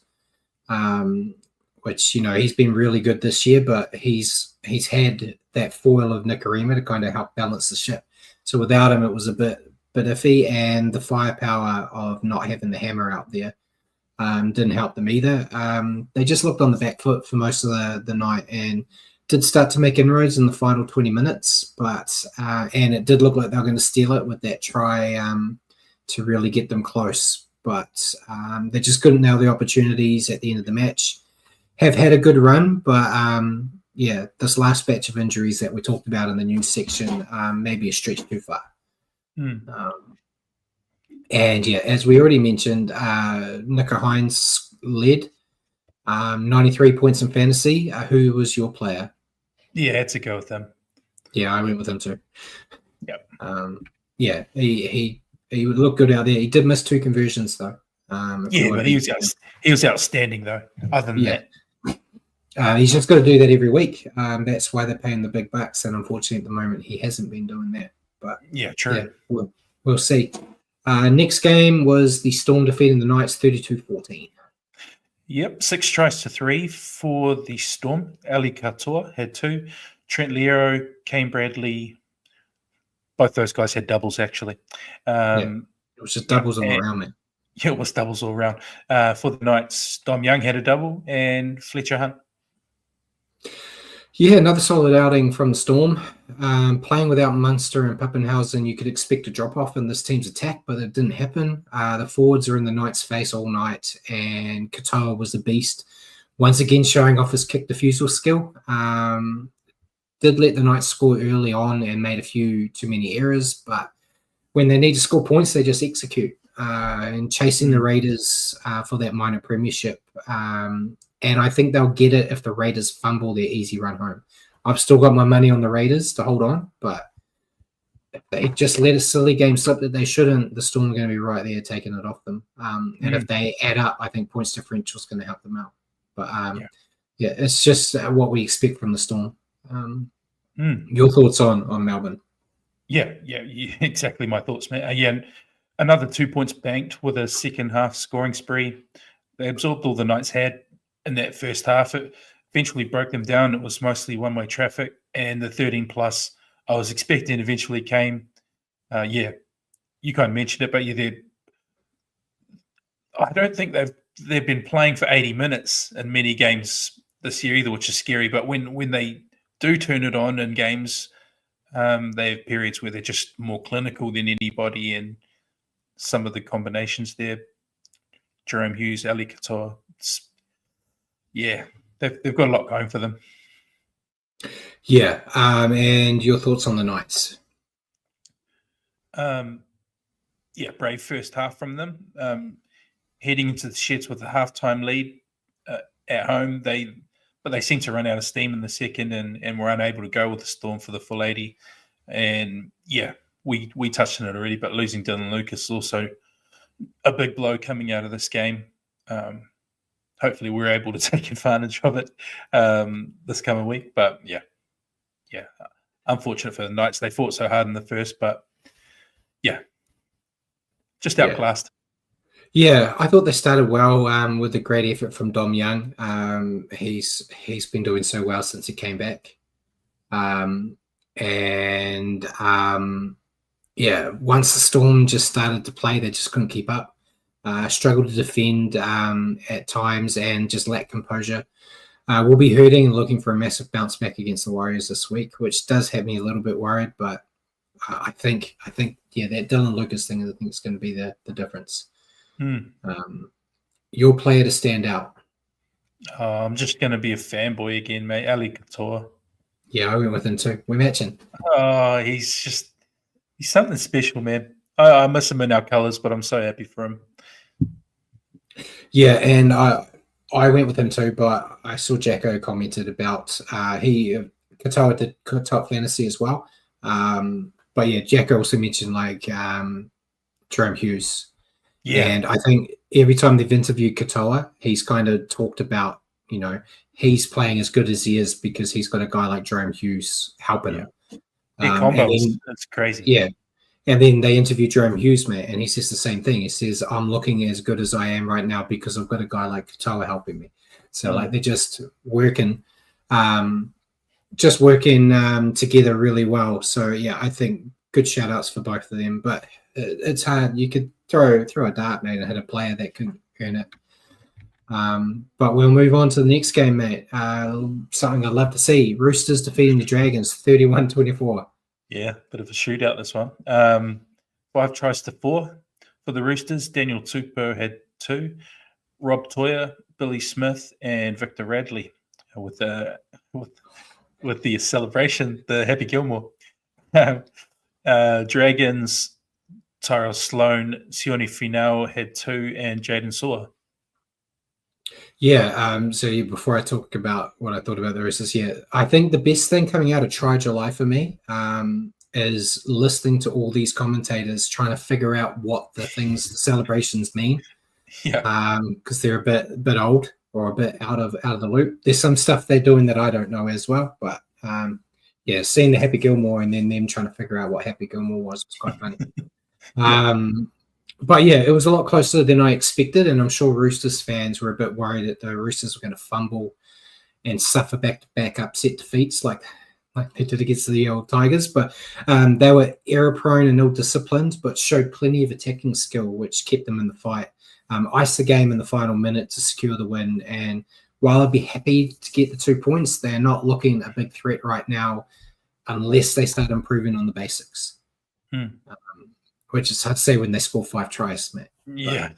Which, he's been really good this year, but he's had that foil of Nikorima to kind of help balance the ship. So without him, it was a bit iffy, and the firepower of not having the hammer out there didn't help them either. They just looked on the back foot for most of the night and did start to make inroads in the final 20 minutes, but and it did look like they were going to steal it with that try to really get them close. But they just couldn't nail the opportunities at the end of the match. Have had a good run, but this last batch of injuries that we talked about in the news section maybe a stretch too far. And as we already mentioned, Nico Hines led 93 points in fantasy. Who was your player? Yeah, I had to go with him. Yeah, I went with him too. Yep. He would look good out there. He did miss 2 conversions though. But he was outstanding though. Other than that, he's just got to do that every week. That's why they're paying the big bucks. And unfortunately, at the moment, he hasn't been doing that. But true. Yeah, we'll see. Next game was the Storm defeating the Knights 32-14. Yep, 6 tries to 3 for the Storm. Ali Katoa had 2. Trent Lero, Kane Bradley, both those guys had doubles actually. It was just doubles all around, man. Yeah, it was doubles all around. For the Knights, Dom Young had a double and Fletcher Hunt. Yeah, another solid outing from the Storm. Playing without Munster and Pappenhausen, you could expect a drop-off in this team's attack, but it didn't happen. The forwards are in the Knights' face all night, and Katoa was a beast. Once again, showing off his kick defusal skill. Did let the Knights score early on and made a few too many errors, but when they need to score points, they just execute. And chasing the Raiders for that minor premiership. And I think they'll get it if the Raiders fumble their easy run home. I've still got my money on the Raiders to hold on, but if they just let a silly game slip that they shouldn't, the Storm are going to be right there taking it off them. And if they add up, I think points differential is going to help them out. But it's just what we expect from the Storm. Your thoughts on Melbourne? Yeah, exactly my thoughts, man. Another 2 points banked with a second half scoring spree. They absorbed all the Knights had in that first half. It eventually broke them down. It was mostly one-way traffic, and the 13 plus I was expecting eventually came. You kind of mentioned it, but I don't think they've been playing for 80 minutes in many games this year either, which is scary. But when they do turn it on in games, they have periods where they're just more clinical than anybody, and some of the combinations there, Jerome Hughes, Ali Katoa, they've got a lot going for them. Yeah, and your thoughts on the Knights? Brave first half from them. Heading into the Sheds with a halftime lead at home, but they seem to run out of steam in the second and were unable to go with the Storm for the full 80. And we touched on it already, but losing Dylan Lucas is also a big blow coming out of this game. Hopefully we're able to take advantage of it this coming week. But unfortunate for the Knights. They fought so hard in the first, but just outclassed. Yeah, I thought they started well with a great effort from Dom Young. He's been doing so well since he came back. Once the Storm just started to play, they just couldn't keep up. Struggled to defend at times and just lacked composure. We'll be hurting and looking for a massive bounce back against the Warriors this week, which does have me a little bit worried. But I think that Dylan Lucas thing, I think, is going to be the difference. Your player to stand out? I'm just going to be a fanboy again, mate. Ali Katoa. Yeah, I went with him too. We're matching. Oh, he's something special, man. I miss him in our colours, but I'm so happy for him. Yeah, and I went with him too, but I saw Jacko commented about Katoa did top fantasy as well. But Jacko also mentioned Jerome Hughes. Yeah. And I think every time they've interviewed Katoa, he's kind of talked about, he's playing as good as he is because he's got a guy like Jerome Hughes helping him. That's crazy. Yeah. And then they interview Jerome Hughes, mate, and he says the same thing. He says, I'm looking as good as I am right now because I've got a guy like Katoa helping me. So they're just working together really well. So I think good shout outs for both of them, but it's hard. You could throw a dart, mate, and hit a player that could earn it. But we'll move on to the next game, mate. Something I'd love to see. Roosters defeating the Dragons 31-24. Yeah, bit of a shootout, this one. 5 tries to 4 for the Roosters. Daniel Tupou had 2. Rob Toyer, Billy Smith, and Victor Radley with the celebration, the Happy Gilmore. Dragons, Tyrell Sloan, Sione Finau had 2, and Jaden Saw. Yeah, so before I talk about what I thought about the Roosters, I think the best thing coming out of Try July for me is listening to all these commentators trying to figure out what the celebrations mean. Yeah, because they're a bit old or a bit out of the loop. There's some stuff they're doing that I don't know as well, but seeing the Happy Gilmore and then them trying to figure out what Happy Gilmore was quite funny. But yeah, it was a lot closer than I expected, and I'm sure Roosters fans were a bit worried that the Roosters were going to fumble and suffer back-to-back upset defeats like they did against the old Tigers. But they were error-prone and ill-disciplined, but showed plenty of attacking skill, which kept them in the fight. Iced the game in the final minute to secure the win, and while I'd be happy to get the 2 points, they're not looking a big threat right now unless they start improving on the basics. Which is hard to say when they score 5 tries, mate. Yeah.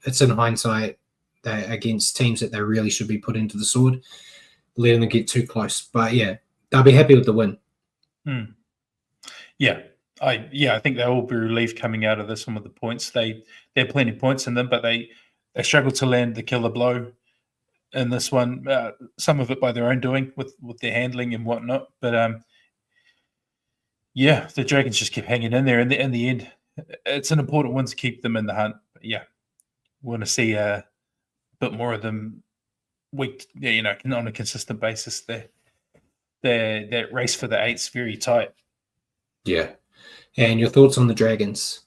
It's in hindsight against teams that they really should be put into the sword, letting them get too close. But yeah, they'll be happy with the win. Yeah, I think they will be relieved coming out of this one with the points. They had plenty of points in them, but they struggled to land the killer blow in this one. Some of it by their own doing with their handling and whatnot, but the Dragons just kept hanging in there. In the end, it's an important one to keep them in the hunt. But we want to see a bit more of them on a consistent basis. That race for the 8's very tight. Yeah. And your thoughts on the Dragons?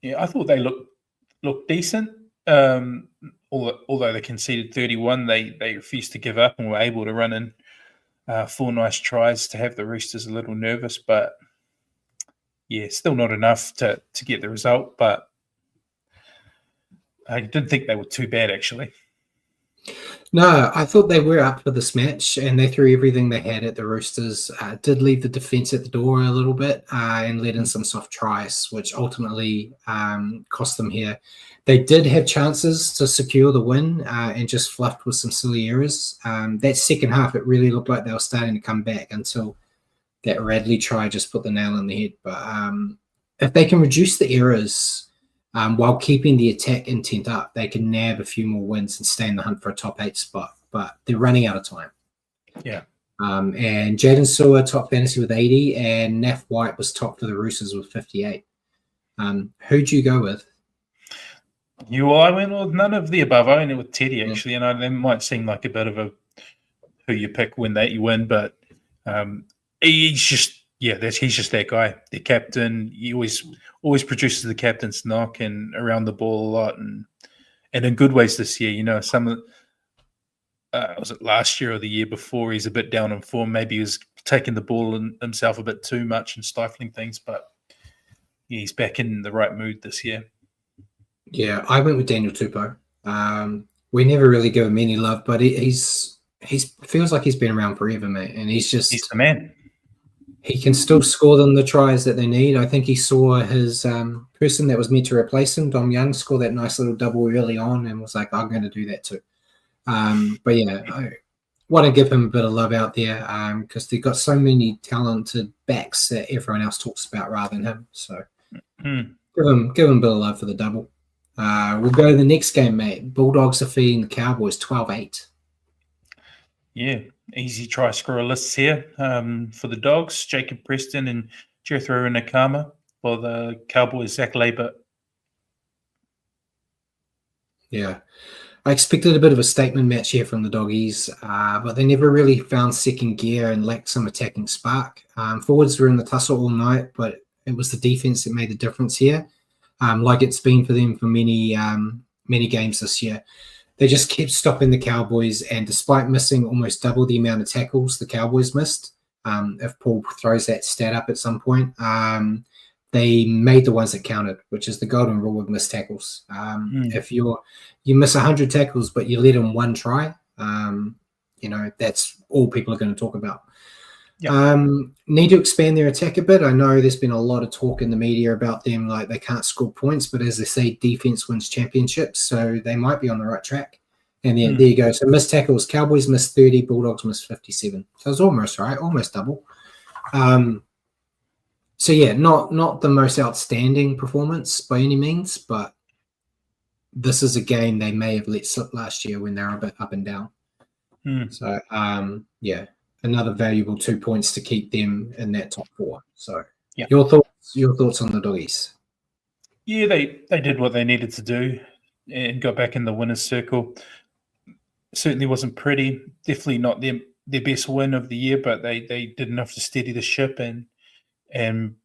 Yeah, I thought they looked decent. Although they conceded 31, they refused to give up and were able to run in 4 nice tries to have the Roosters a little nervous, but still not enough to get the result. But I didn't think they were too bad, actually. No, I thought they were up for this match, and they threw everything they had at the Roosters. Did leave the defence at the door a little bit and let in some soft tries, which ultimately cost them here. They did have chances to secure the win and just fluffed with some silly errors. That second half, it really looked like they were starting to come back until that Radley try just put the nail in the head. But if they can reduce the errors while keeping the attack intent up, they can nab a few more wins and stay in the hunt for a top 8 spot. But they're running out of time. Yeah. And Jaden Sewer top fantasy with 80, and Naf White was top for the Roosters with 58. Who'd you go with? I went with none of the above. I went with Teddy, actually, and that might seem like a bit of a who you pick when that you win, but he's just he's just that guy, the captain. He always produces the captain's knock and around the ball a lot, and in good ways this year. Some of was it last year or the year before? He's a bit down in form. Maybe he was taking the ball in himself a bit too much and stifling things, but he's back in the right mood this year. Yeah, I went with Daniel Tupou. We never really give him any love, but he feels like he's been around forever, mate. And he's the man. He can still score them the tries that they need. I think he saw his person that was meant to replace him, Dom Young, score that nice little double early on and was like, I'm going to do that too. But yeah, I want to give him a bit of love out there because they've got so many talented backs that everyone else talks about rather than him. So give him a bit of love for the double. We'll go to the next game, mate. Bulldogs defeating the Cowboys 12-8. Yeah, easy try scorer lists here for the Dogs. Jacob Preston and Jethro Nakama. For the Cowboys, Zach Labor. Yeah. I expected a bit of a statement match here from the Doggies, but they never really found second gear and lacked some attacking spark. Forwards were in the tussle all night, but it was the defense that made the difference here. Like it's been for them for many games this year. They just kept stopping the Cowboys, and despite missing almost double the amount of tackles the Cowboys missed, if Paul throws that stat up at some point, they made the ones that counted, which is the golden rule of missed tackles. If you miss 100 tackles, but you let in one try, that's all people are going to talk about. Need to expand their attack a bit. I know there's been a lot of talk in the media about them, like they can't score points, but as they say, defense wins championships, so they might be on the right track. And then there you go. So missed tackles, Cowboys missed 30, Bulldogs missed 57. So it's almost right, almost double. So yeah, not the most outstanding performance by any means, but this is a game they may have let slip last year when they were a bit up and down. So another valuable 2 points to keep them in that top 4. So your thoughts on the Doggies? Yeah, they did what they needed to do and got back in the winner's circle. Certainly wasn't pretty. Definitely not their best win of the year, but they did enough to steady the ship and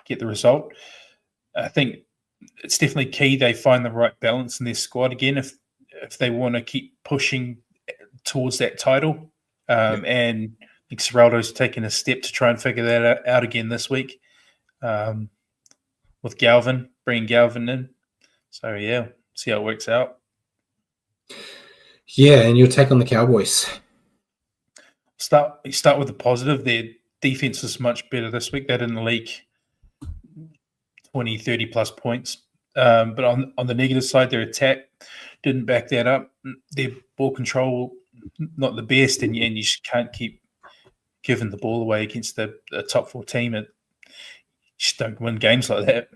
get the result. I think it's definitely key they find the right balance in their squad again if they want to keep pushing towards that title. And I think Serraldo's taken a step to try and figure that out again this week with bringing Galvin in. So, yeah, see how it works out. Yeah, and your take on the Cowboys? Start with the positive. Their defense is much better this week. They didn't leak 20, 30 plus points. But on the negative side, their attack didn't back that up. Their ball control, not the best, and you just can't keep giving the ball away against the top 4 team. You just don't win games like that.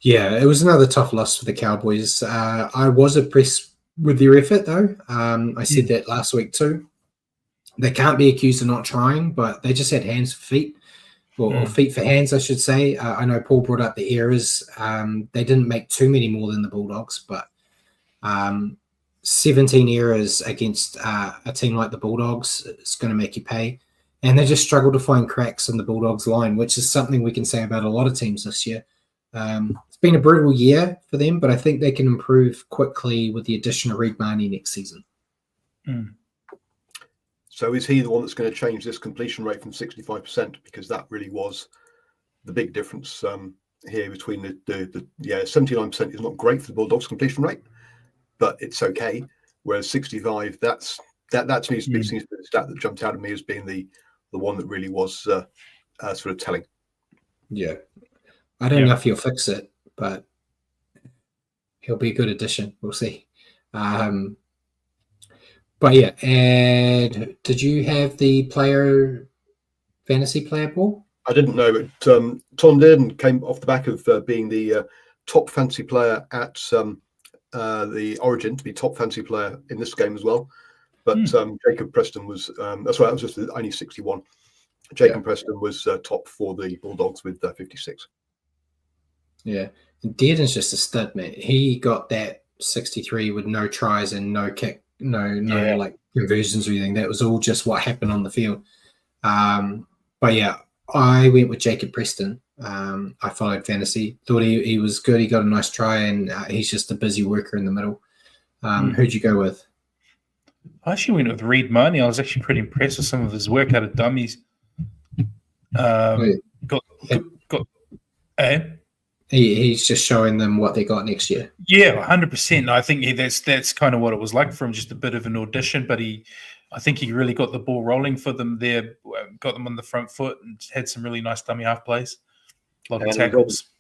Yeah, it was another tough loss for the Cowboys. I was impressed with their effort, though. I said that last week too. They can't be accused of not trying, but they just had hands for feet, or feet for hands, I should say. I know Paul brought up the errors. They didn't make too many more than the Bulldogs, but 17 errors against a team like the Bulldogs is going to make you pay. And they just struggle to find cracks in the Bulldogs line, which is something we can say about a lot of teams this year. It's been a brutal year for them, but I think they can improve quickly with the addition of Reid Marnie next season. So is he the one that's going to change this completion rate from 65%? Because that really was the big difference here between the 79% is not great for the Bulldogs completion rate, but it's okay. Whereas 65, that to me seems to be the stat that jumped out at me as being the one that really was sort of telling. Yeah. I don't know if he'll fix it, but he'll be a good addition. We'll see. But yeah, and did you have the fantasy player ball? I didn't know, but Tom Dearden came off the back of being the top fantasy player at the Origin, to be top fantasy player in this game as well. But Jacob Preston was, that's right, that was just only 61. Jacob Preston was top for the Bulldogs with 56. Yeah, and Dearden's just a stud, man. He got that 63 with no tries and no kick, no like conversions or anything. That was all just what happened on the field. But yeah, I went with Jacob Preston. I followed fantasy. Thought he was good. He got a nice try, and he's just a busy worker in the middle. Who'd you go with? I actually went with Reid Marnie. I was actually pretty impressed with some of his work out of dummies. He's just showing them what they got next year. Yeah, 100%. I think that's kind of what it was like for him, just a bit of an audition. But I think he really got the ball rolling for them there, got them on the front foot, and had some really nice dummy half plays. A lot of tackles.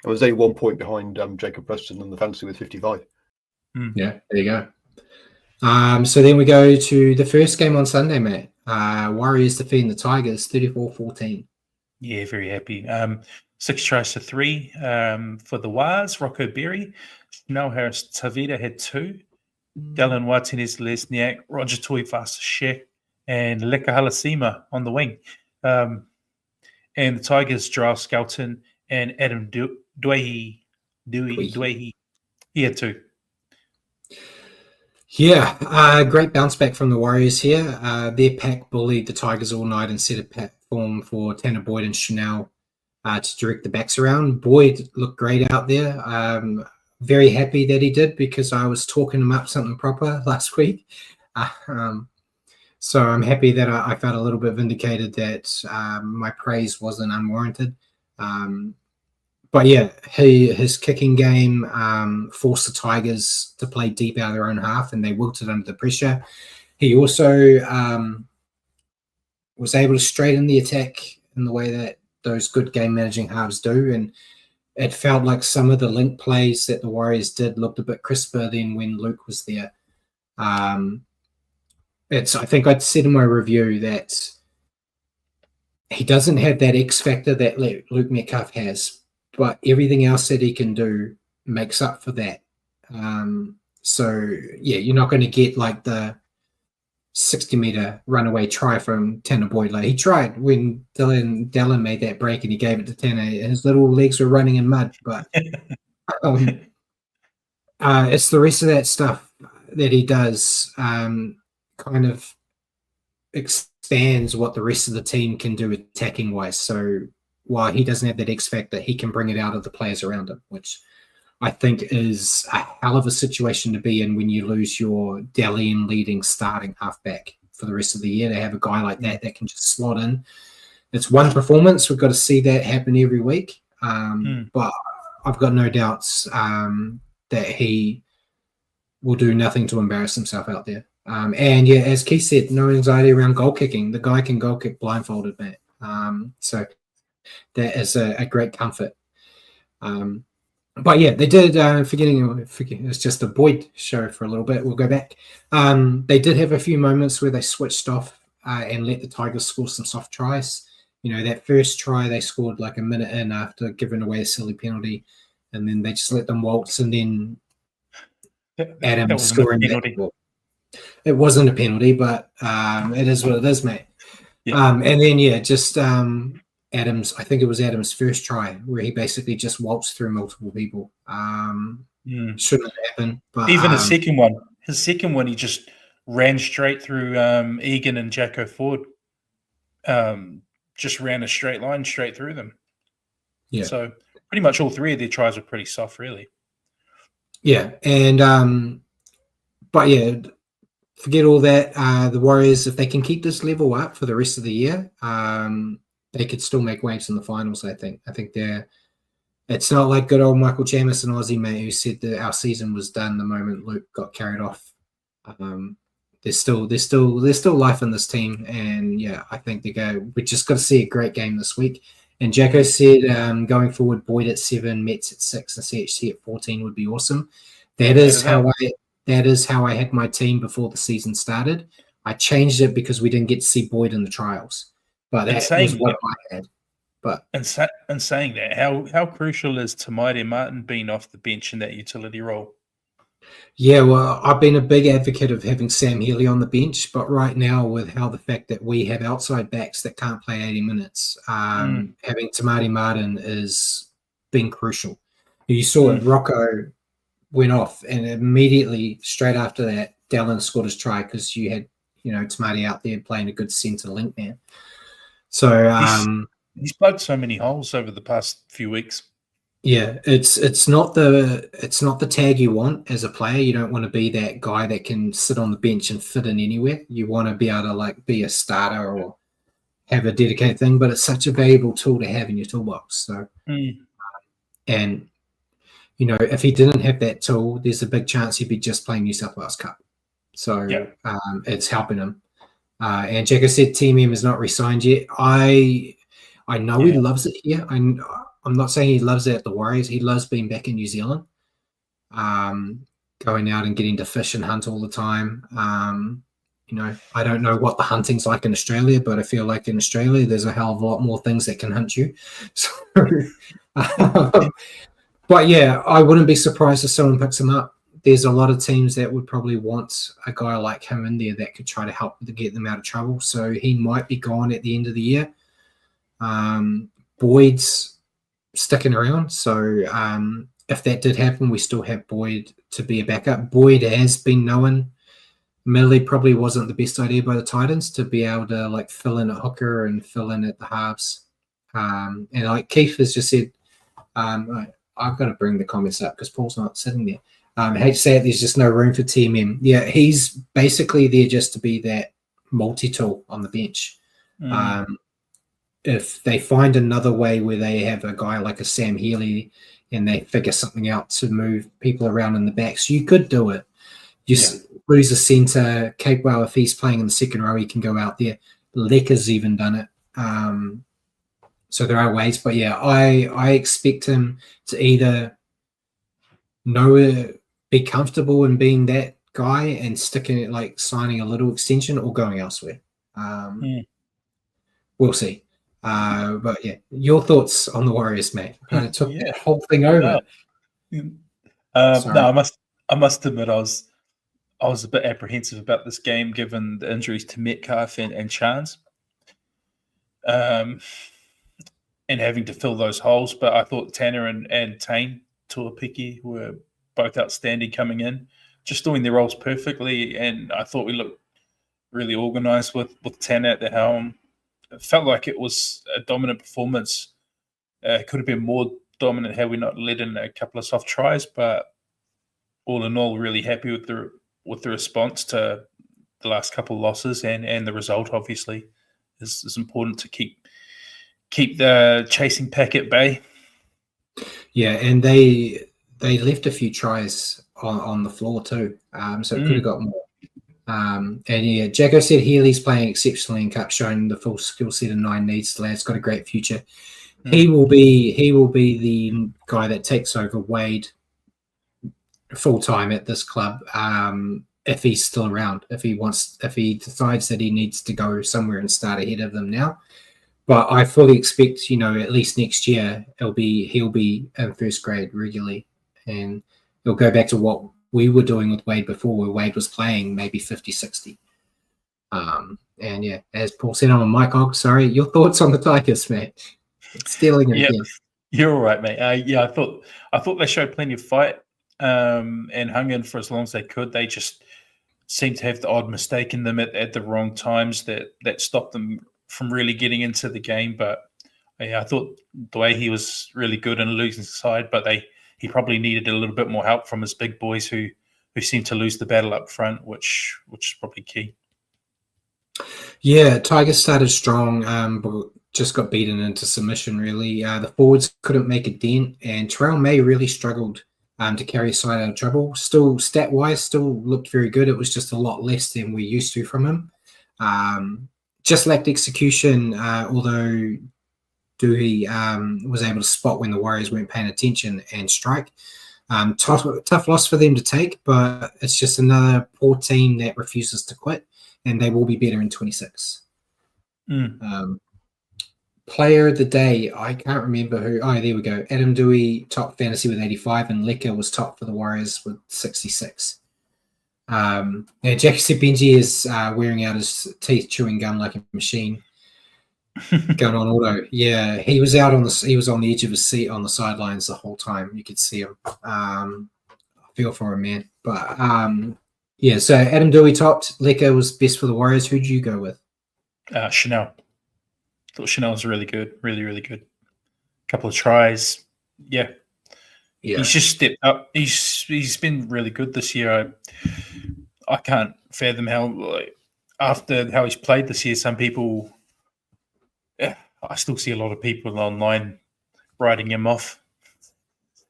I was only 1 point behind Jacob Preston in the fantasy with 55. Yeah, there you go. So then we go to the first game on Sunday, Matt. Warriors defeating the Tigers 34-14. Yeah, very happy. 6 tries to 3 for the Wars. Rocco Berry. Noel Harris Tavita had 2. Dallin Martinez Lesniak, Roger Tuivasa-Sheck, and Leka Halasima on the wing. And the Tigers, Jarrell Skelton and Adam Dwayhe. He had 2. Yeah, great bounce back from the Warriors here. Their pack bullied the Tigers all night and set a platform for Tanner Boyd and Chanel to direct the backs around. Boyd looked great out there. Very happy that he did, because I was talking him up something proper last week. So I'm happy that I felt a little bit vindicated that my praise wasn't unwarranted. But yeah, his kicking game forced the Tigers to play deep out of their own half, and they wilted under the pressure. He also was able to straighten the attack in the way that those good game managing halves do, and it felt like some of the link plays that the Warriors did looked a bit crisper than when Luke was there. I think I'd said in my review that he doesn't have that X factor that Luke Metcalf has, but everything else that he can do makes up for that. So yeah, you're not going to get like the 60-meter runaway try from Tanner Boyd. Like he tried when Dylan made that break and he gave it to Tanner. His little legs were running in mud, but it's the rest of that stuff that he does kind of expands what the rest of the team can do attacking wise. So while he doesn't have that X factor, he can bring it out of the players around him, which I think is a hell of a situation to be in when you lose your Dalian leading starting halfback for the rest of the year. To have a guy like that can just slot in. It's one performance. We've got to see that happen every week. But I've got no doubts that he will do nothing to embarrass himself out there. And yeah, as Keith said, no anxiety around goal kicking. The guy can goal kick blindfolded, man. So that is a great comfort. But yeah, they did, forgetting it's just a Boyd show for a little bit. We'll go back. They did have a few moments where they switched off and let the Tigers score some soft tries. You know, that first try they scored like a minute in after giving away a silly penalty, and then they just let them waltz, and then Adam scoring that ball. It wasn't a penalty, but it is what it is, mate. Yeah. And then yeah, just Adams, I think it was Adams' first try where he basically just waltzed through multiple people. Shouldn't have happened. But even his second one, he just ran straight through Egan and Jacko Ford. Just ran a straight line straight through them. Yeah. So pretty much all three of their tries were pretty soft, really. Yeah, and but yeah, forget all that. The Warriors, if they can keep this level up for the rest of the year, they could still make waves in the finals. I think it's not like good old Michael Jamison, Aussie mate, who said that our season was done the moment Luke got carried off. There's still life in this team, and yeah, I think we just got to see a great game this week. And Jacko said going forward, Boyd at 7, Mets at 6, and CHC at 14 would be awesome. That is how I had my team before the season started. I changed it because we didn't get to see Boyd in the trials, but that was what I had. But and saying that, how crucial is Tamati Martin being off the bench in that utility role? Yeah, well, I've been a big advocate of having Sam Healy on the bench, but right now with how the fact that we have outside backs that can't play 80 minutes, having Tamati Martin is been crucial. You saw it, Rocco went off, and immediately straight after that, Dallin scored his try because you had, Tamati out there playing a good centre link man. So he's plugged so many holes over the past few weeks. Yeah, it's not the tag you want as a player. You don't want to be that guy that can sit on the bench and fit in anywhere. You want to be able to like be a starter or have a dedicated thing. But it's such a valuable tool to have in your toolbox. So, and if he didn't have that tool, there's a big chance he'd be just playing New South Wales Cup. So it's helping him. And Jacko said Team M is not re-signed yet. I know he loves it here. I'm not saying he loves it at the Warriors. He loves being back in New Zealand, going out and getting to fish and hunt all the time. I don't know what the hunting's like in Australia, but I feel like in Australia there's a hell of a lot more things that can hunt you. So, but yeah, I wouldn't be surprised if someone picks him up. There's a lot of teams that would probably want a guy like him in there that could try to help to get them out of trouble. So he might be gone at the end of the year. Boyd's sticking around. So if that did happen, we still have Boyd to be a backup. Boyd has been known, admittedly, probably wasn't the best idea by the Titans to be able to like fill in at hooker and fill in at the halves. And like Keith has just said, I've got to bring the comments up because Paul's not sitting there. I hate to say it, there's just no room for TMM. Yeah, he's basically there just to be that multi-tool on the bench. if they find another way where they have a guy like a Sam Healy and they figure something out to move people around in the backs, you could do it. Lose a centre. Capewell, if he's playing in the second row, he can go out there. Lecker's even done it. So there are ways, but yeah, I expect him to either be comfortable in being that guy and sticking it, like signing a little extension, or going elsewhere. We'll see. But yeah, your thoughts on the Warriors, mate? Kind of took that whole thing over. No, I must admit, I was a bit apprehensive about this game given the injuries to Metcalf and Chance, and having to fill those holes. But I thought Tanner and Tane Tuapiki were both outstanding coming in, just doing their roles perfectly. And I thought we looked really organised with Tanner at the helm. It felt like it was a dominant performance. It could have been more dominant had we not let in a couple of soft tries, but all in all, really happy with the response to the last couple of losses, and the result obviously is important to keep the chasing pack at bay. Yeah, and they left a few tries on the floor too, so it could have got more. And yeah, Jacko said Healy's playing exceptionally in Cup, showing the full skill set and 9 needs. The lad's got a great future. He will be the guy that takes over Wade full time at this club, if he's still around. If he decides that he needs to go somewhere and start ahead of them now. But I fully expect, at least next year he'll be in first grade regularly, and he'll go back to what we were doing with Wade before, where Wade was playing maybe 50-60. And yeah, as Paul said, I'm a Mike Hogg. Sorry, your thoughts on the Tigers, mate? Stealing it again. You're all right, mate. I thought they showed plenty of fight and hung in for as long as they could. They just seemed to have the odd mistake in them at the wrong times that stopped them from really getting into the game. But yeah, I thought the way he was really good in a losing side, but he probably needed a little bit more help from his big boys who seemed to lose the battle up front, which is probably key. Yeah, Tigers started strong, but just got beaten into submission, really. The forwards couldn't make a dent, and Terrell May really struggled to carry a side out of trouble. Still, stat-wise, still looked very good. It was just a lot less than we're used to from him. Just lacked execution, although Doohy was able to spot when the Warriors weren't paying attention and strike. Tough loss for them to take, but it's just another poor team that refuses to quit, and they will be better in 26. Player of the day, I can't remember who. Oh, there we go. Adam Dewey, top fantasy with 85, and Lecker was top for the Warriors with 66. Jackie Benji is wearing out his teeth, chewing gum like a machine. Going on auto. Yeah, he was on the edge of his seat on the sidelines the whole time. You could see him. I feel for him, man. But yeah, so Adam Dewey topped. Lecker was best for the Warriors. Who'd you go with? Chanel. I thought Chanel was really good. Really, really good. Couple of tries. Yeah. He's just stepped up. He's been really good this year. I can't fathom how, after how he's played this year, some people, I still see a lot of people online writing him off,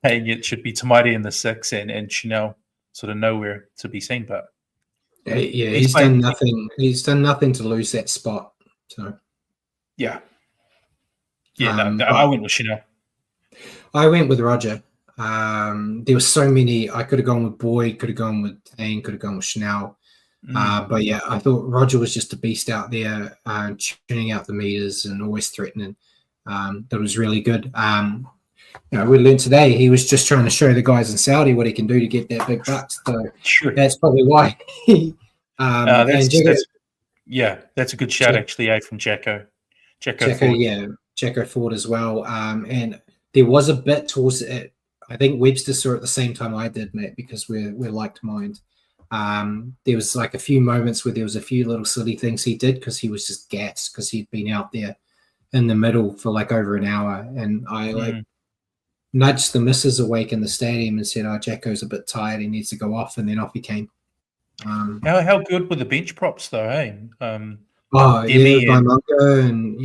saying it should be Tamati in the 6 and Chanel sort of nowhere to be seen. But yeah, he's done nothing. He's done nothing to lose that spot. So yeah. I went with Chanel. I went with Roger. There were so many. I could have gone with Boyd, could have gone with Tane, could have gone with Chanel. But yeah, I thought Roger was just a beast out there, tuning out the meters and always threatening. That was really good. We learned today he was just trying to show the guys in Saudi what he can do to get that big bucks. So that's probably why. That's a good shout actually, from Jacko. Jacko Ford as well. And there was a bit towards it. I think Webster saw it at the same time I did, mate, because we're like mind. There was like a few moments where there was a few little silly things he did because he was just gassed because he'd been out there in the middle for like over an hour, and I nudged the missus awake in the stadium and said, Jacko's a bit tired, he needs to go off, and then off he came. How good were the bench props though, hey? By Mungo, and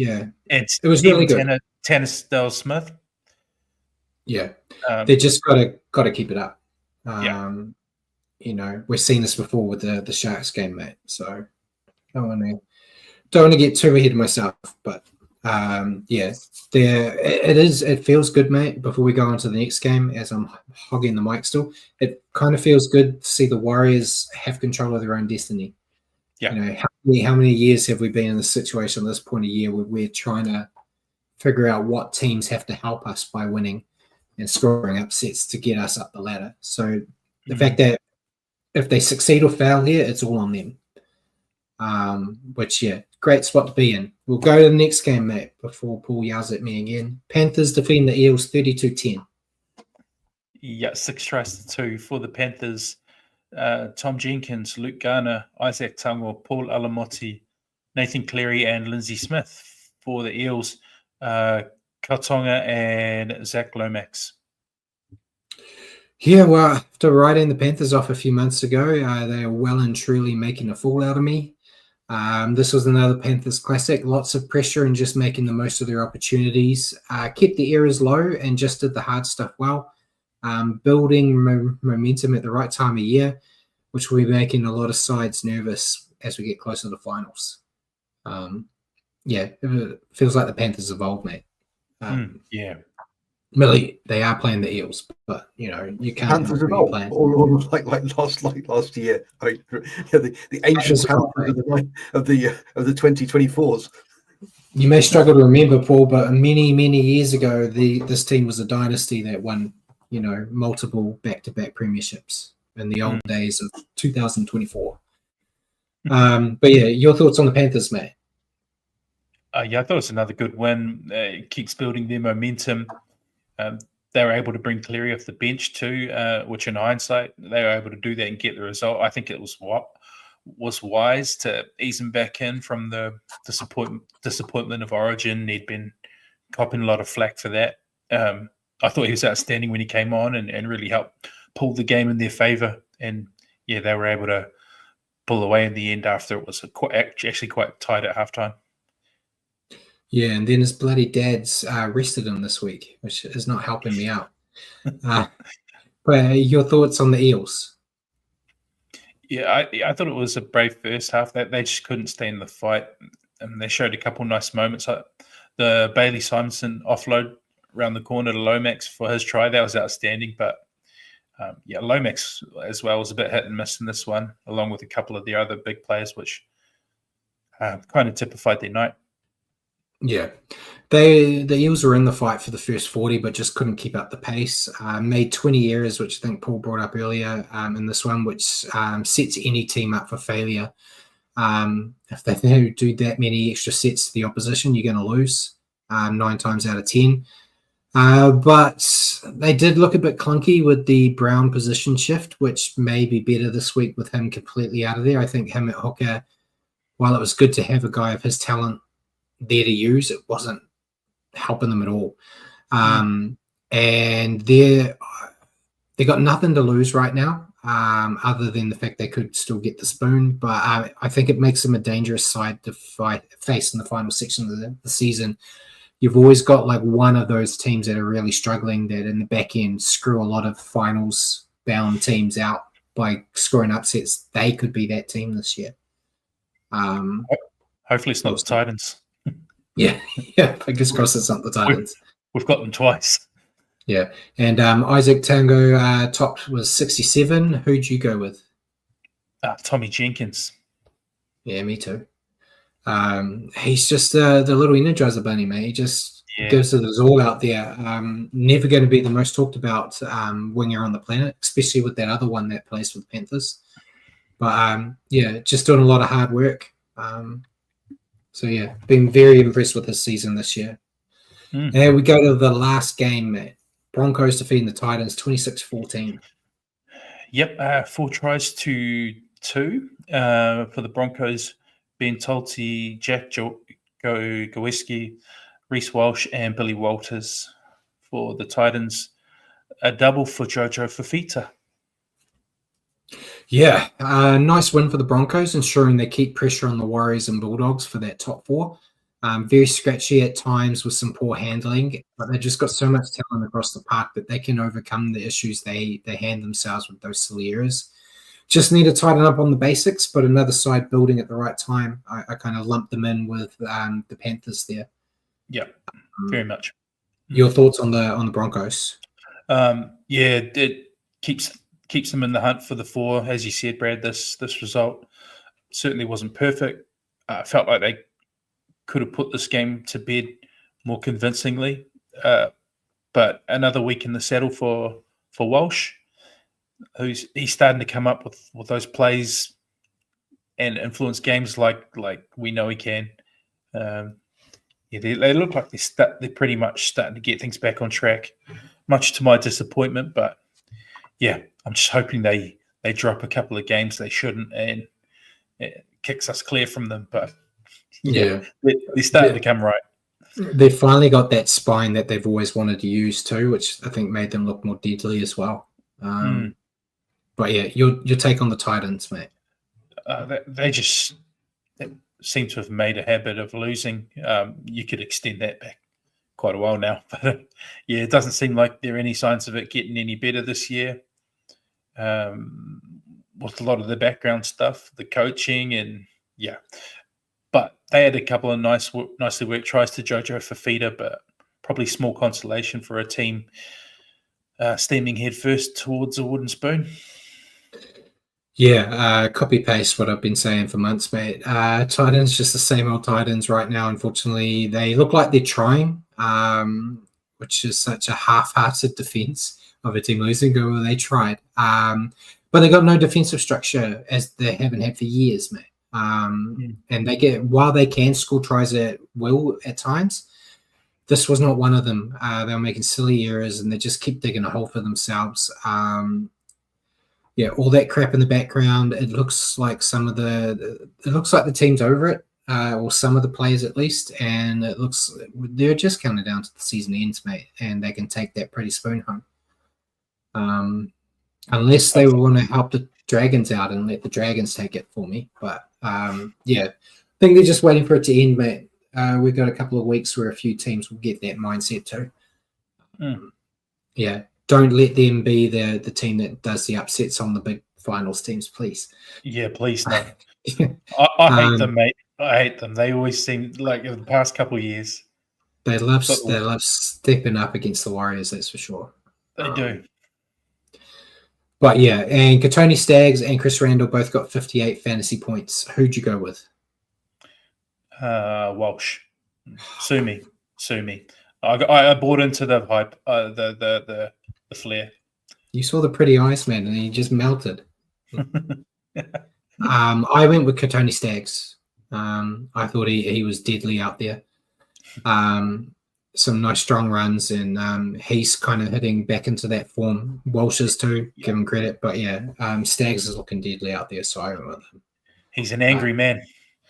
And It was really good. Tanner Smith. Yeah, they just got to keep it up. Yeah. We've seen this before with the Sharks game, mate. So don't want to get too ahead of myself, but it feels good, mate. Before we go on to the next game, as I'm hogging the mic still, it kind of feels good to see the Warriors have control of their own destiny. Yeah. How many years have we been in this situation at this point of year where we're trying to figure out what teams have to help us by winning and scoring upsets to get us up the ladder. So the fact that if they succeed or fail here, it's all on them. Which, great spot to be in. We'll go to the next game, mate, before Paul yells at me again. Panthers defeating the Eels 32-10. Yeah, 6-2 for the Panthers. Tom Jenkins, Luke Garner, Isaac Tango, Paul Alamotti, Nathan Cleary, and Lindsay Smith. For the Eels, Kautonga and Zach Lomax. Yeah, well, after writing the Panthers off a few months ago, they are well and truly making a fool out of me. This was another Panthers classic. Lots of pressure and just making the most of their opportunities. Kept the errors low and just did the hard stuff well. Building momentum at the right time of year, which will be making a lot of sides nervous as we get closer to the finals. It feels like the Panthers evolved, mate. Really, they are playing the Eels, but you can't Panthers evolved, or like last year. The ancient Panthers of the 2024s. You may struggle to remember, Paul, but many years ago, this team was a dynasty that won, multiple back-to-back premierships in the old days of 2024. But your thoughts on the Panthers, mate? I thought it was another good win. It keeps building their momentum. They were able to bring Cleary off the bench too, which in hindsight, they were able to do that and get the result. I think it was wise to ease him back in from the disappointment of Origin. He'd been copping a lot of flack for that. I thought he was outstanding when he came on and really helped pull the game in their favour. And they were able to pull away in the end after it was actually quite tight at halftime. Yeah, and then his bloody dad's arrested him this week, which is not helping me out. But your thoughts on the Eels? Yeah, I thought it was a brave first half. That they just couldn't stay in the fight, and they showed a couple nice moments. The Bailey Simonson offload around the corner to Lomax for his try, that was outstanding. But Lomax as well was a bit hit and miss in this one, along with a couple of the other big players, which kind of typified their night. Yeah, the Eels were in the fight for the first 40, but just couldn't keep up the pace. Made 20 errors, which I think Paul brought up earlier in this one, which sets any team up for failure. If they do that many extra sets to the opposition, you're going to lose 9 times out of 10. But they did look a bit clunky with the Brown position shift, which may be better this week with him completely out of there. I think him at hooker, while it was good to have a guy of his talent there to use, it wasn't helping them at all. And they got nothing to lose right now, other than the fact they could still get the spoon. But I think it makes them a dangerous side to face in the final section of the season. You've always got like one of those teams that are really struggling that in the back end screw a lot of finals bound teams out by scoring upsets. They could be that team this year. Hopefully it's not the Titans. Yeah, fingers crossed it's not the Titans. We've got them twice. Yeah, and Isaac Tango topped was 67. Who'd you go with? Tommy Jenkins. Yeah, me too. He's just the little Energizer Bunny, mate. He just gives it his all out there. Never going to be the most talked about winger on the planet, especially with that other one that plays for the Panthers. But just doing a lot of hard work. Been very impressed with his season this year. And we go to the last game, mate. Broncos defeating the Titans 26-14. Yep, 4-2 for the Broncos. Ben Tolte, Jack Goweski, Reece Walsh, and Billy Walters. For the Titans, a double for Jojo Fafita. Yeah, nice win for the Broncos, ensuring they keep pressure on the Warriors and Bulldogs for that top 4. Very scratchy at times with some poor handling, but they've just got so much talent across the park that they can overcome the issues they hand themselves with those silly errors. Just need to tighten up on the basics, but another side building at the right time. I kind of lumped them in with the Panthers there. Yeah, very much. Your thoughts on the Broncos? It keeps them in the hunt for the 4. As you said, Brad, this result certainly wasn't perfect. I felt like they could have put this game to bed more convincingly. But another week in the saddle for Walsh, he's starting to come up with those plays and influence games like we know he can. They look like they're pretty much starting to get things back on track, much to my disappointment. But yeah, I'm just hoping they drop a couple of games they shouldn't and it kicks us clear from them. But they're starting to come right. They've finally got that spine that they've always wanted to use too, which I think made them look more deadly as well. But yeah, your take on the Titans, mate? They seem to have made a habit of losing. You could extend that back quite a while now, but it doesn't seem like there are any signs of it getting any better this year. With a lot of the background stuff, the coaching, and but they had a couple of nicely worked tries to Jojo Fafita, but probably small consolation for a team steaming head first towards a wooden spoon. Yeah, copy paste what I've been saying for months, mate. Titans, just the same old Titans right now. Unfortunately, they look like they're trying, which is such a half-hearted defense of a team losing. Well, they tried, but they got no defensive structure as they haven't had for years, mate. And they while they can score tries at will at times, this was not one of them. They were making silly errors and they just keep digging a hole for themselves. All that crap in the background. It looks like the team's over it, or some of the players at least, and it looks they're just counting down to the season ends, mate, and they can take that pretty spoon home. Unless they want to help the Dragons out and let the Dragons take it for me, but I think they're just waiting for it to end, mate. We've got a couple of weeks where a few teams will get that mindset too. Don't let them be the team that does the upsets on the big finals teams, please. Yeah, please no. I hate them, mate. I hate them. They always seem like in the past couple of years. They love stepping up against the Warriors, that's for sure. They do. But and Katoni Staggs and Chris Randall both got 58 fantasy points. Who'd you go with? Walsh. Sue me. I bought into the hype, the flare. You saw the pretty eyes, man, and he just melted. I went with Katoni Staggs. I thought he was deadly out there. Some nice strong runs, and he's kind of hitting back into that form. Walsh is too, give him credit. But Staggs is looking deadly out there, so I went with him. He's an angry man.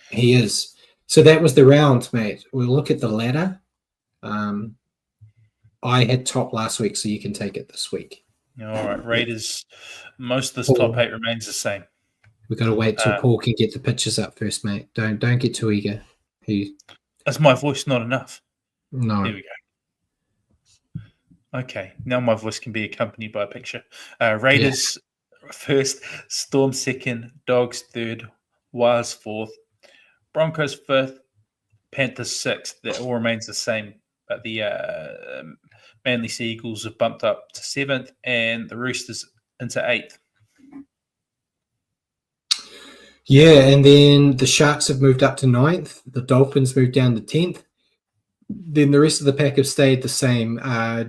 He is. So that was the round, mate. We'll look at the ladder. I had top last week, so you can take it this week. All right, Raiders. Most of this top 8 remains the same. We've got to wait till Paul can get the pictures up first, mate. Don't get too eager. Is my voice not enough? No. There we go. Okay, now my voice can be accompanied by a picture. Raiders first, Storm second, Dogs third, Wires fourth, Broncos fifth, Panthers sixth. That all remains the same. But the Manly Sea Eagles have bumped up to 7th and the Roosters into 8th. Yeah, and then the Sharks have moved up to 9th. The Dolphins moved down to 10th. Then the rest of the pack have stayed the same.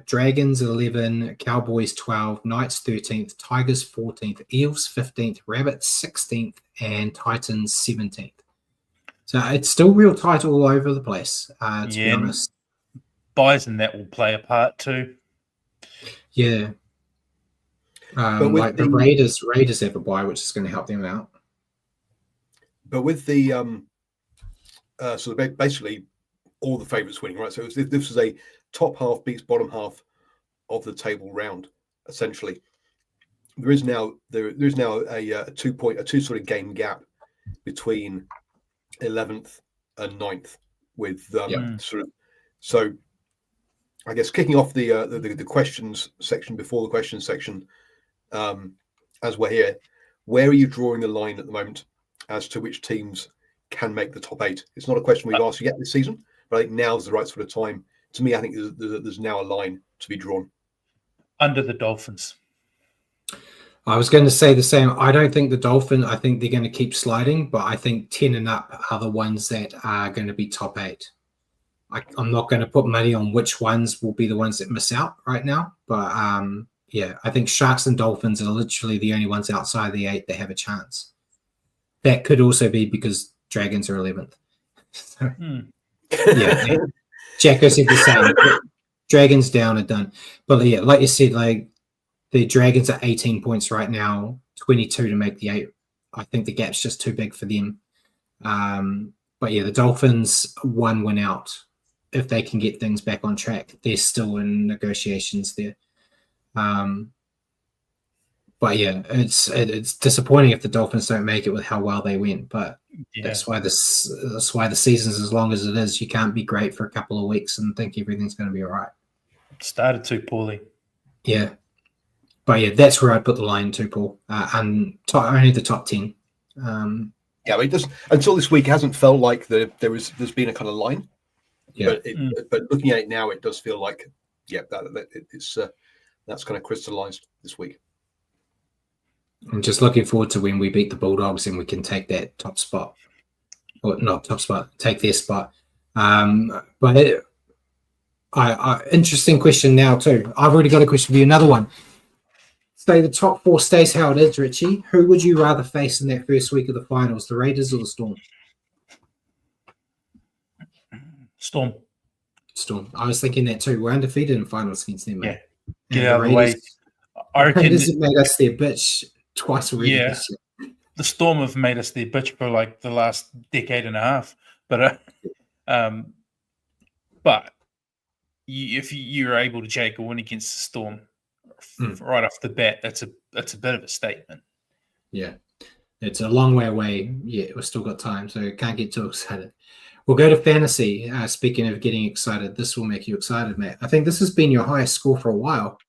Dragons 11, Cowboys 12, Knights 13th, Tigers 14th, Eels 15th, Rabbits 16th, and Titans 17th. So it's still real tight all over the place, to be honest. Buys and that will play a part too. Yeah. Like the Raiders have a buy, which is going to help them out. But with the so basically all the favourites winning, right? So this was a top half beats bottom half of the table round, essentially. There is now a 2 sort of game gap between 11th and 9th. with sort of. So, I guess kicking off the questions section before the questions section, as we're here, where are you drawing the line at the moment as to which teams can make the top 8? It's not a question we've asked you yet this season, but I think now's the right sort of time. To me, I think there's now a line to be drawn. Under the Dolphins. I was going to say the same. I don't think the Dolphins, I think they're going to keep sliding, but I think 10 and up are the ones that are going to be top 8. I'm not going to put money on which ones will be the ones that miss out right now. But I think Sharks and Dolphins are literally the only ones outside the 8 that have a chance. That could also be because Dragons are 11th. So, yeah. Jacko said the same. Dragons down are done. But yeah, like you said, like the Dragons are 18 points right now, 22 to make the 8. I think the gap's just too big for them. But yeah, the Dolphins 1 win out. If they can get things back on track, they're still in negotiations there. But yeah, it's disappointing if the Dolphins don't make it with how well they went. But that's why the season's as long as it is. You can't be great for a couple of weeks and think everything's going to be all right. Started too poorly. Yeah, but yeah, that's where I'd put the line too, Paul. And only the top 10. Yeah, it does. Until this week, it hasn't felt like there's been a kind of line. Yeah. But looking at it now, it does feel like that's kind of crystallized this week. I'm just looking forward to when we beat the Bulldogs and we can take that top spot, or not top spot, take their spot. But interesting question now too. I've already got a question for you. Another one. Say the top 4 stays how it is, Richie. Who would you rather face in that first week of the finals, the Raiders or the Storm? Storm. I was thinking that too. We're undefeated in finals against them, mate. Yeah. Get out of the way. I reckon Raiders have made us their bitch twice already. Yeah. The Storm have made us their bitch for like the last decade and a half. But if you're able to take a win against the Storm right off the bat, that's a bit of a statement. Yeah. It's a long way away. Yeah, we've still got time, so can't get too excited. We'll go to fantasy. Speaking of getting excited, this will make you excited, Matt. I think this has been your highest score for a while.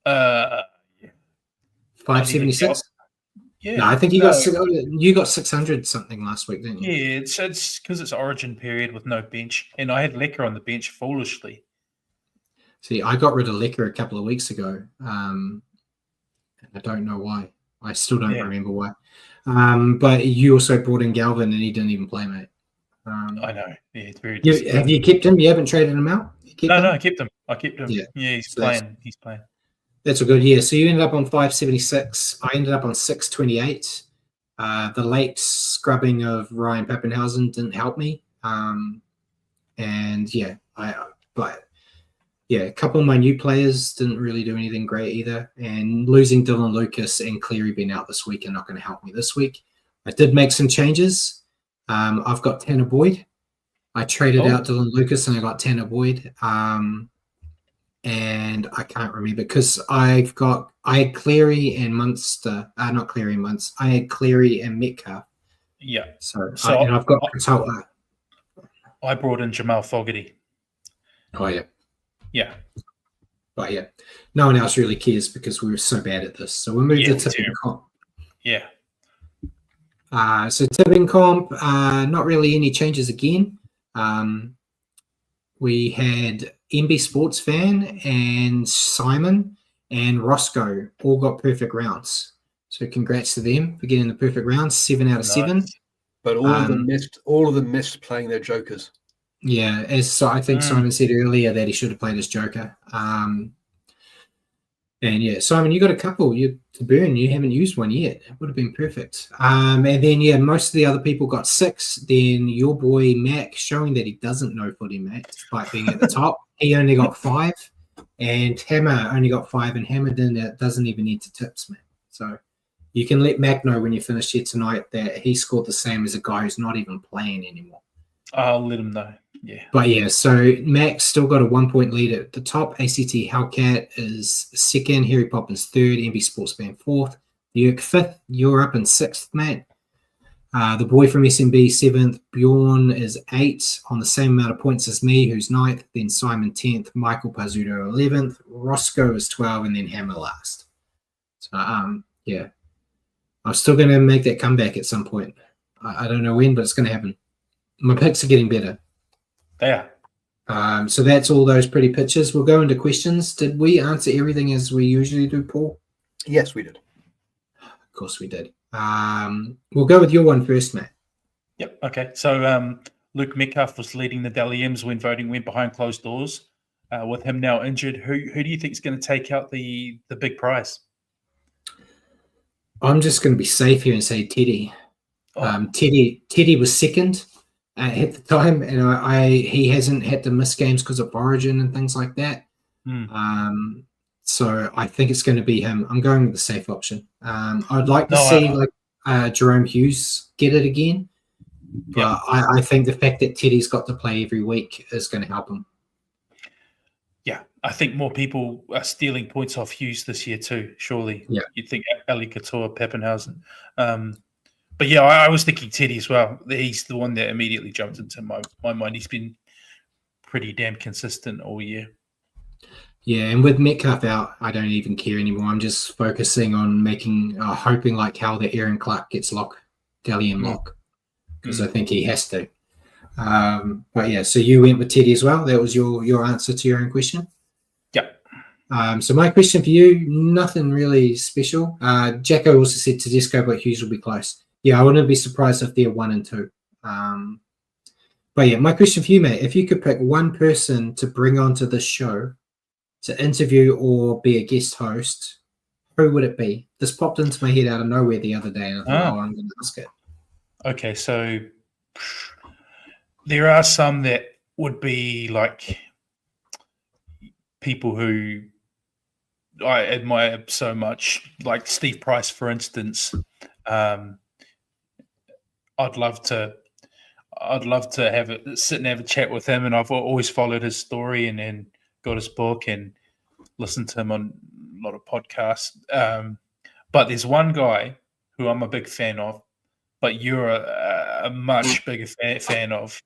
576. Yeah, no, I think you got 600 something last week, didn't you? Yeah, it's because it's Origin period with no bench, and I had Lecker on the bench foolishly. See, I got rid of Lecker a couple of weeks ago. I don't know why. I still don't remember why. But you also brought in Galvin, and he didn't even play, mate. I know. Yeah, it's very. Have you kept him? You haven't traded him out? No, I kept him. Yeah, he's so playing. He's playing. That's a good year. So you ended up on 576. I ended up on 628. The late scrubbing of Ryan Pappenhausen didn't help me. A couple of my new players didn't really do anything great either. And losing Dylan Lucas and Cleary being out this week are not going to help me this week. I did make some changes. I've got Tanner Boyd. I traded out Dylan Lucas and I got Tanner Boyd. And I can't remember because I had Cleary and Munster. Not Cleary and Munster. I had Cleary and Metcalf. Yeah. And I've got Katoa. I brought in Jamal Fogarty. Oh, yeah. Yeah. But yeah, no one else really cares because we were so bad at this. So we moved to tipping comp. Yeah. So tipping comp, not really any changes again. We had MB Sports Fan and Simon and Roscoe all got perfect rounds. So congrats to them for getting the perfect rounds, 7 out of 7. But all of them missed playing their jokers. Yeah, I think Simon said earlier that he should have played his joker. And yeah, Simon, you got a couple to burn. You haven't used one yet. It would have been perfect. And then, most of the other people got 6. Then your boy, Mac, showing that he doesn't know footy, Mac, despite being at the top. He only got 5. And Hammer only got 5. And Hammer doesn't even need to tips, man. So you can let Mac know when you finish here tonight that he scored the same as a guy who's not even playing anymore. I'll let him know. Yeah. But yeah, so Max still got a 1-point lead at the top. ACT Hellcat is 2nd. Harry Poppins 3rd. MB Sportsman 4th. Yerk 5th. You're up in 6th, mate. The boy from SMB 7th, Bjorn is 8 on the same amount of points as me, who's 9th, then Simon 10th, Michael Pazzuto 11th, Roscoe is 12, and then Hammer last. So, yeah. I'm still going to make that comeback at some point. I don't know when, but it's going to happen. My picks are getting better. They are. So that's all those pretty pictures. We'll go into questions. Did we answer everything as we usually do, Paul? Yes, we did. Of course we did. We'll go with your one first, Matt. Yep. Okay. So Luke Metcalf was leading the Dally M's when voting went behind closed doors. With him now injured, who do you think is going to take out the big prize? I'm just going to be safe here and say Teddy. Teddy was second at the time, and he hasn't had to miss games because of Origin and things like that. So I think it's going to be him. I'm going with the safe option. I'd like to see Jerome Hughes get it again, but I think the fact that Teddy's got to play every week is going to help him. Yeah, I think more people are stealing points off Hughes this year too, surely. Yeah. You'd think Ali Couture, Pappenhausen. But yeah, I was thinking Teddy as well. He's the one that immediately jumped into my mind. He's been pretty damn consistent all year. Yeah, and with Metcalf out, I don't even care anymore. I'm just focusing on hoping like how the Aaron Clark gets Dally M lock, because I think he has to. But yeah, so you went with Teddy as well. That was your answer to your own question. Yeah. So my question for you, nothing really special. Jacko also said Tedesco, but Hughes will be close. Yeah, I wouldn't be surprised if they're 1 and 2. But yeah, my question for you, mate, if you could pick one person to bring onto this show to interview or be a guest host, who would it be? This popped into my head out of nowhere the other day, and I thought, I'm going to ask it. Okay, so there are some that would be like people who I admire so much, like Steve Price, for instance. I'd love to sit and have a chat with him, and I've always followed his story and got his book and listened to him on a lot of podcasts. But there's one guy who I'm a big fan of, but you're a much bigger fan of.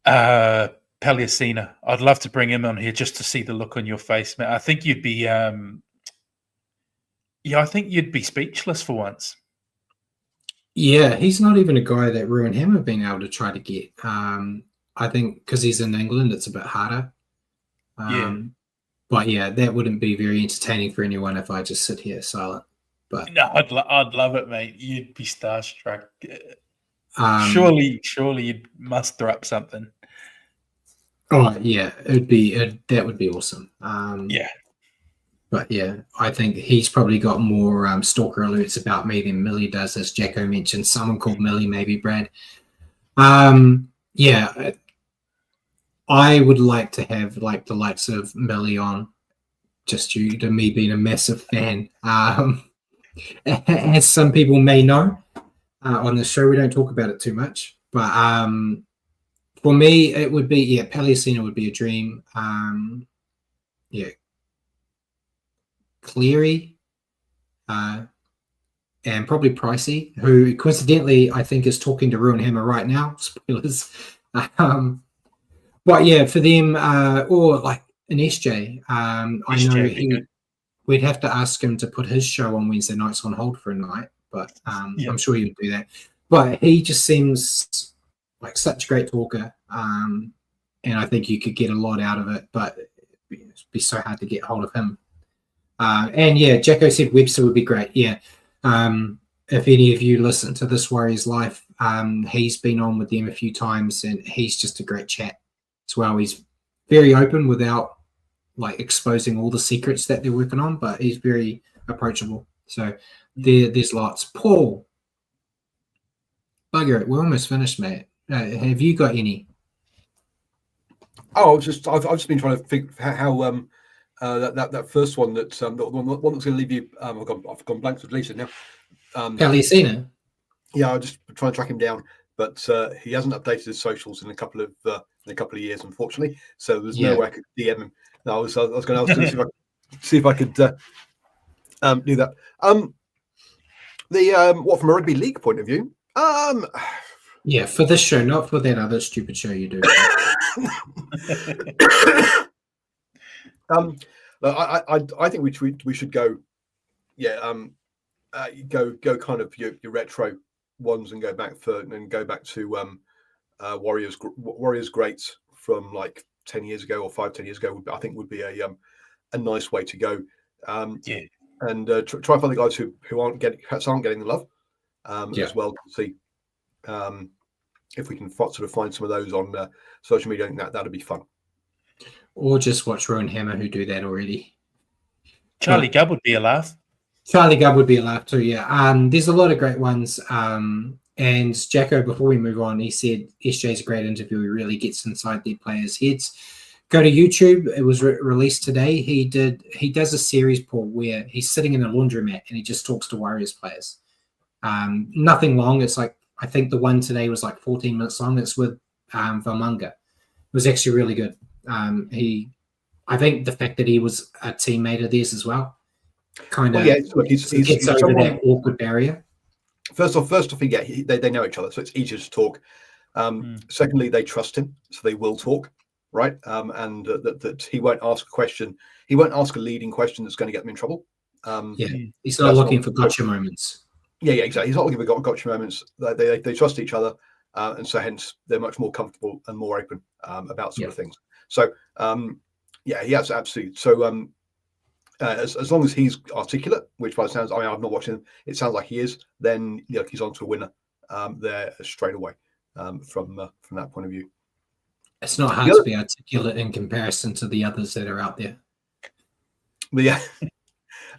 Palliacina. I'd love to bring him on here just to see the look on your face, man. I think you'd be I think you'd be speechless for once. Yeah, he's not even a guy that Ruin Ham have been able to try to get. I think because he's in England, it's a bit harder. But yeah, that wouldn't be very entertaining for anyone if I just sit here silent. But no, I'd love it, mate. You'd be starstruck. Surely you'd muster up something. Oh yeah, that would be awesome. Yeah. But yeah, I think he's probably got more stalker alerts about me than Millie does, as Jacko mentioned. Someone called Millie, maybe Brad. Yeah, I would like to have like the likes of Millie on, just due to me being a massive fan. As some people may know, on the show we don't talk about it too much, but for me it would be Palliacina would be a dream. Cleary, and probably Pricey, who coincidentally I think is talking to Ruin Hammer right now. Spoilers. But yeah, for them, or like an SJ. I know we'd have to ask him to put his show on Wednesday nights on hold for a night, but I'm sure he would do that. But he just seems like such a great talker, and I think you could get a lot out of it, but it'd be so hard to get hold of him. And yeah, Jacko said Webster would be great. Yeah. If any of you listen to This Warrior's Life, he's been on with them a few times, and he's just a great chat as well. He's very open without like exposing all the secrets that they're working on, but he's very approachable. So there's lots. Paul, bugger it, we're almost finished, mate. Have you got any? Oh, I've just been trying to think how that first one that the one that's going to leave you. I've gone blank to release it now. Palliacina. Yeah, I'm just trying to track him down, but he hasn't updated his socials in a couple of years, unfortunately. So there's no way I could DM him. No, I was going to see if I could do that. What from a rugby league point of view? Yeah, for this show, not for that other stupid show you do. I think we should go. Yeah. Go kind of your retro ones and go back to Warriors greats from like 10 years ago or 5-10 years ago. I think would be a nice way to go. Yeah. And try and find the guys who aren't getting the love as well. See if we can sort of find some of those on social media. I think that'd be fun. Or just watch Rowan Hammer, who do that already. Charlie Gubb would be a laugh. Charlie Gubb would be a laugh too, yeah. There's a lot of great ones. And Jacko, before we move on, he said SJ's a great interview. He really gets inside their players' heads. Go to YouTube. It was released today. He does a series, Paul, where he's sitting in a laundromat and he just talks to Warriors players. Nothing long. It's like, I think the one today was like 14 minutes long. It's with Valmunga. It was actually really good. I think the fact that he was a teammate of theirs as well kind of gets over that awkward barrier. First off, they know each other, so it's easier to talk. Secondly, they trust him, so they will talk, right? And that he won't ask a question. He won't ask a leading question that's going to get them in trouble. He's not looking for gotcha moments. Yeah, exactly. He's not looking for gotcha moments. They trust each other, and so hence they're much more comfortable and more open about sort of things. So, he has absolutely. So, as long as he's articulate, which by the sounds, I'm not watching him. It sounds like he is. Then he's on to a winner there straight away from that point of view. It's not hard to be articulate in comparison to the others that are out there. But yeah,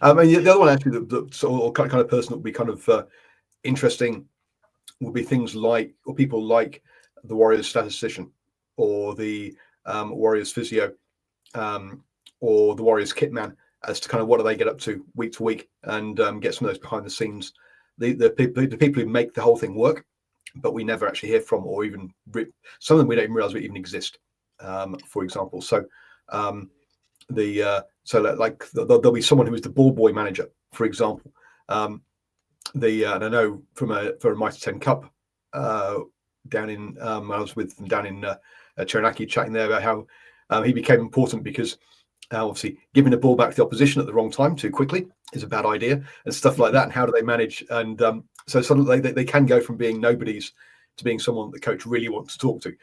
I mean the other one actually, the sort of kind of person that would be kind of interesting would be things like, or people like the Warriors statistician, or the Warriors physio, or the Warriors kit man, as to kind of what do they get up to week, and get some of those behind the scenes, the people who make the whole thing work, but we never actually hear from, or even some of them we don't even realize we even exist. For example, so there'll be someone who is the ball boy manager, for example. And I know for a Mighty 10 Cup down in I was with them down in Taranaki, chatting there about how he became important because obviously giving the ball back to the opposition at the wrong time too quickly is a bad idea, and stuff like that. And how do they manage? And so suddenly they can go from being nobodies to being someone that the coach really wants to talk to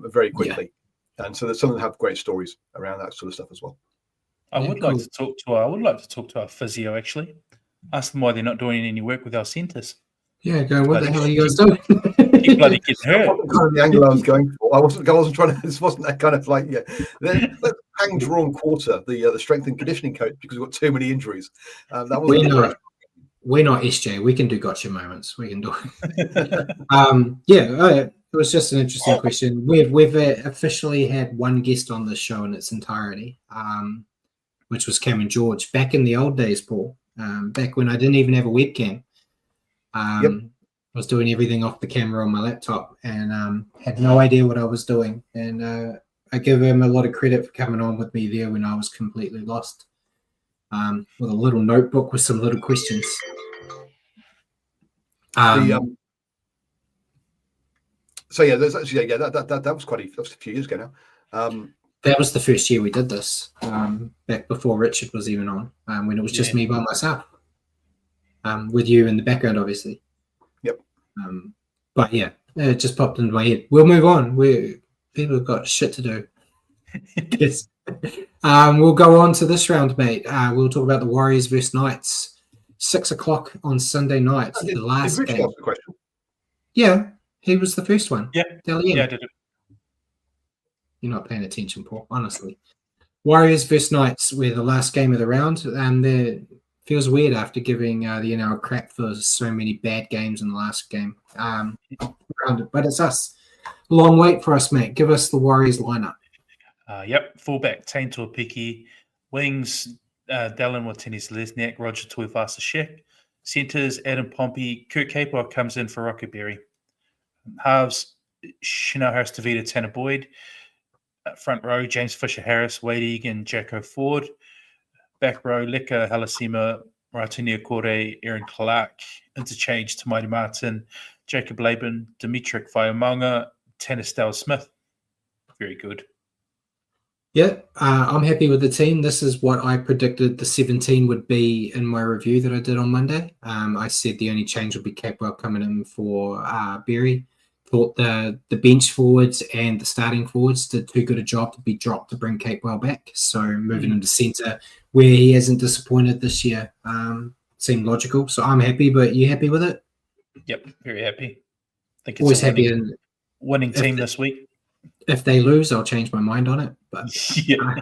very quickly. And so some of them have great stories around that sort of stuff as well. I would like to talk to our physio, actually. Ask them why they're not doing any work with our centres. Yeah, what the hell are you guys doing? Keep bloody getting hurt. Kind of the angle I was going for. I wasn't trying to. This wasn't that kind of like Let's hang drawn quarter the strength and conditioning coach because we've got too many injuries. That was we're not SJ. We can do gotcha moments. We can do it. It was just an interesting question. We've officially had one guest on this show in its entirety, which was Cameron George. Back in the old days, Paul. Back when I didn't even have a webcam. I was doing everything off the camera on my laptop and had no idea what I was doing. And I give him a lot of credit for coming on with me there when I was completely lost, with a little notebook with some little questions. There's actually that was that was a few years ago now. That was the first year we did this, back before Richard was even on, when it was just me by myself, with you in the background, obviously. Yep. But yeah, it just popped into my head. We'll move on. People have got shit to do. Yes. We'll go on to this round, mate. We'll talk about the Warriors versus Knights. 6:00 on Sunday night. The last did Richie game. ask the question? Yeah, he was the first one. Yeah, I did it. You're not paying attention, Paul, honestly. Warriors versus Knights were the last game of the round. It feels weird after giving the NRL a crap for so many bad games in the last game. But it's us. Long wait for us, mate. Give us the Warriors lineup. Fullback, Tane Tuapiki. Wings, Dallin Watene-Lesniak, Roger Tuivasa-Sheck. Centres, Adam Pompey. Kurt Capewell comes in for Rockerberry. Halves, Chanel Harris-Tavita, Tanner Boyd. Front row, James Fisher-Harris, Wade Egan, Jacko Ford. Back row, Leka Halasima, Ratinia Kore, Aaron Clark, interchange to Mighty Martin, Jacob Laban, Dimitrik Vaiamanga, Tanisdale Smith. Very good. Yeah, I'm happy with the team. This is what I predicted the 17 would be in my review that I did on Monday. I said the only change would be Capewell coming in for Berry. Thought the bench forwards and the starting forwards did too good a job to be dropped to bring Capewell back. So moving into centre, where he hasn't disappointed this year, seemed logical. So I'm happy, but you happy with it? Yep, very happy. I think it's Always a happy. winning team this week. If they lose, I'll change my mind on it. But yeah.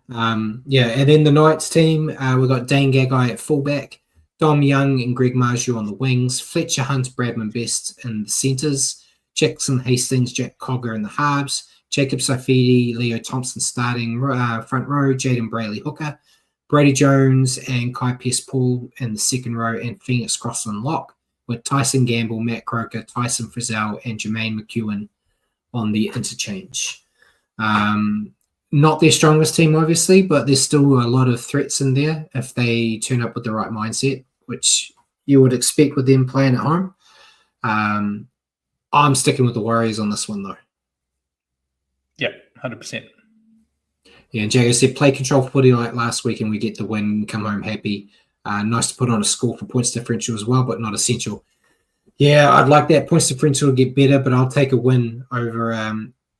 And then the Knights team, we've got Dane Gagai at fullback, Dom Young and Greg Marju on the wings, Fletcher Hunt, Bradman Best in the centres, Jackson Hastings, Jack Cogger in the halves, Jacob Saifidi, Leo Thompson starting front row, Jaden Brayley hooker, Brady Jones and Kai Pierce-Paul in the second row, and Phoenix Crossland lock, with Tyson Gamble, Matt Croker, Tyson Frizzell and Jermaine McEwen on the interchange. Not their strongest team, obviously, but there's still a lot of threats in there if they turn up with the right mindset, which you would expect with them playing at home. I'm sticking with the Warriors on this one, though. Yeah, 100%. Yeah, and Jago said, play control footy like last week and we get the win, come home happy. Nice to put on a score for points differential as well, but not essential. Yeah, I'd like that points differential to get better, but I'll take a win over a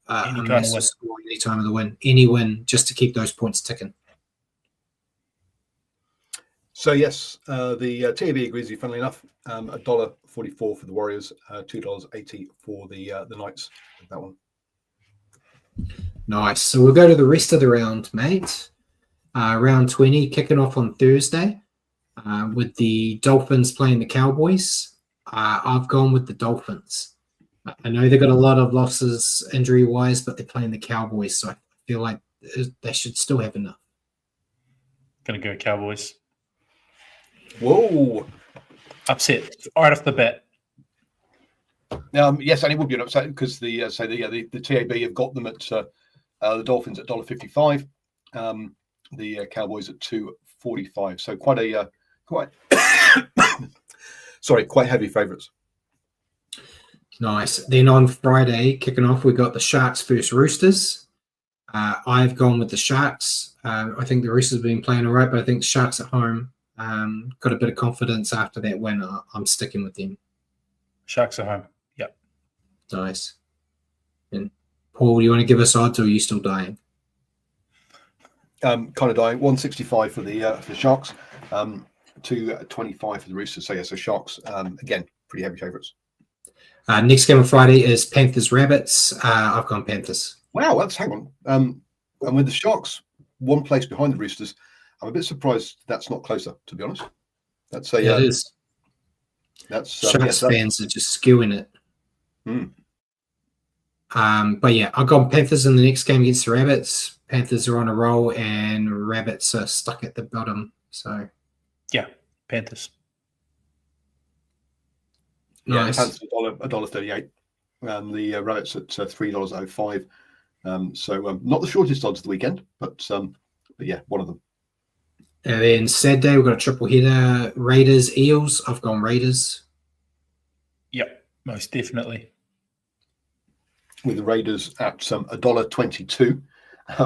massive score any time of the win. Any win, just to keep those points ticking. So, yes, the TAB agrees with you, funnily enough. $1.44 for the Warriors, $2.80 for the Knights. That one. Nice. So we'll go to the rest of the round, mate. Round 20, kicking off on Thursday with the Dolphins playing the Cowboys. I've gone with the Dolphins. I know they've got a lot of losses injury-wise, but they're playing the Cowboys, so I feel like they should still have enough. Gonna go Cowboys. Whoa. Upset right off the bat. Yes, and it would be an upset because the TAB have got them at the Dolphins at $1.55, the Cowboys at $2.45. So quite heavy favourites. Nice. Then on Friday, kicking off, we got the Sharks versus Roosters. I've gone with the Sharks. I think the Roosters have been playing all right, but I think Sharks at home got a bit of confidence after that win. I'm sticking with them. Sharks at home. Yep. Nice. And Paul, you want to give us odds, or are you still dying? Kind of dying. 165 for the Sharks, 225 for the Roosters. So yeah, so Sharks again, pretty heavy favourites. Next game on Friday is Panthers Rabbits. I've gone Panthers. Wow, hang on. And with the Sharks one place behind the Roosters, I'm a bit surprised that's not closer, to be honest. That's a it is. That's Sharks fans are just skewing it. Mm. But yeah, I've got Panthers in the next game against the Rabbits. Panthers are on a roll and Rabbits are stuck at the bottom. So yeah, Panthers. Yeah, nice. Panthers $1.38. The Rabbits at $3.05. So not the shortest odds of the weekend, but yeah, one of them. And then Saturday we've got a triple header: Raiders, Eels. I've gone Raiders. Yep, most definitely. With the Raiders at $1.22,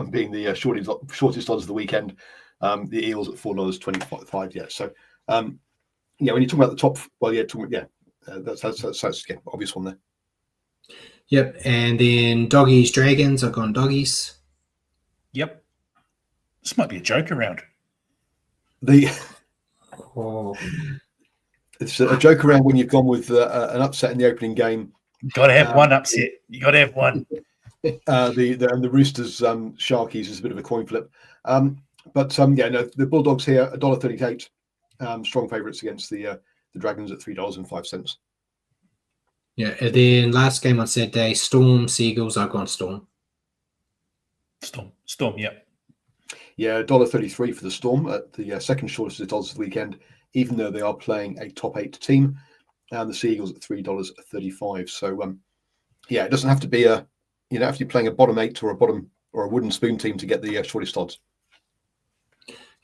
being the shortest odds of the weekend. The Eels at $4.25. Yeah, so yeah, when you're talking about the top, well, yeah, that's yeah, obvious one there. Yep, and then Doggies, Dragons. I've gone Doggies. Yep, this might be a joke around. It's a joke around when you've gone with an upset in the opening game. Got to have one upset. You got to have one. The Roosters Sharkies is a bit of a coin flip, but yeah, no, the Bulldogs here $1.38, strong favourites against the Dragons at $3.05. Yeah, and then last game on Saturday, Storm, Seagulls. I've gone Storm. Storm. Yep. Yeah, $1.33 for the Storm at the second shortest odds of the weekend, even though they are playing a top 8 team, and the Seagulls at $3.35. So yeah, it doesn't have to be you don't have to be playing a bottom 8 or a wooden spoon team to get the shortest odds.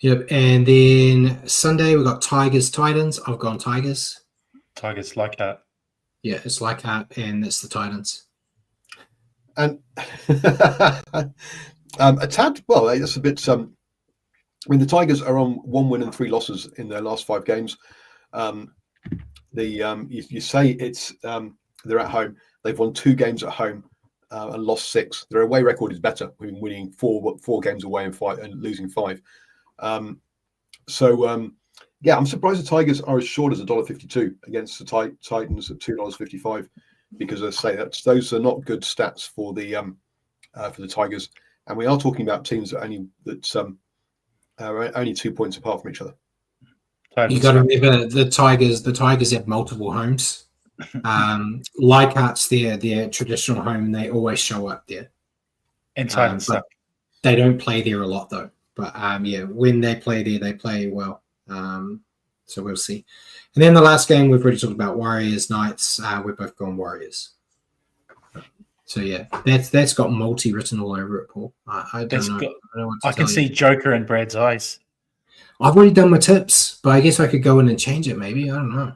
Yep. And then Sunday we got Tigers Titans. I've gone Tigers. Tigers like that. Yeah, it's like that, and it's the Titans. And a tad. Well, that's a bit. I mean, the Tigers are on 1 win and 3 losses in their last 5 games. You say it's they're at home. They've won 2 games at home and lost 6. Their away record is better. We've been winning 4 games away and 5 and losing 5. Yeah, I'm surprised the Tigers are as short as $1.52 against the Titans at $2.55, because as I say, those are not good stats for the Tigers, and we are talking about teams that are only 2 points apart from each other. You got to remember the Tigers. The Tigers have multiple homes. Leichhardt's their traditional home. They always show up there. And Titans suck. They don't play there a lot though. But yeah, when they play there, they play well. So we'll see. And then the last game we've already talked about, Warriors Knights. We're both going Warriors. So yeah, that's got multi written all over it, Paul. I don't know. I can see Joker in Brad's eyes. I've already done my tips, but I guess I could go in and change it. Maybe, I don't know.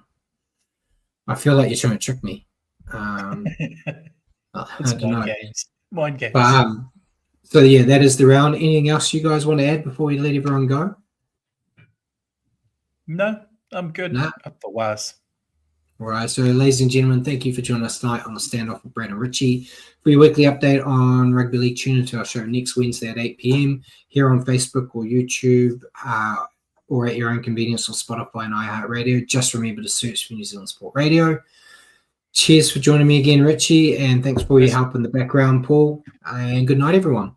I feel like you're trying to trick me. It's mind games. But, so yeah, that is the round. Anything else you guys want to add before we let everyone go? No, I'm good. Nah. Up the wires. All right, so ladies and gentlemen, thank you for joining us tonight on the Standoff with Brad and Richie. For your weekly update on Rugby League, tune into our show next Wednesday at 8 p.m. here on Facebook or YouTube, or at your own convenience on Spotify and iHeartRadio. Just remember to search for New Zealand Sport Radio. Cheers for joining me again, Richie, and thanks for your help in the background, Paul. And good night, everyone.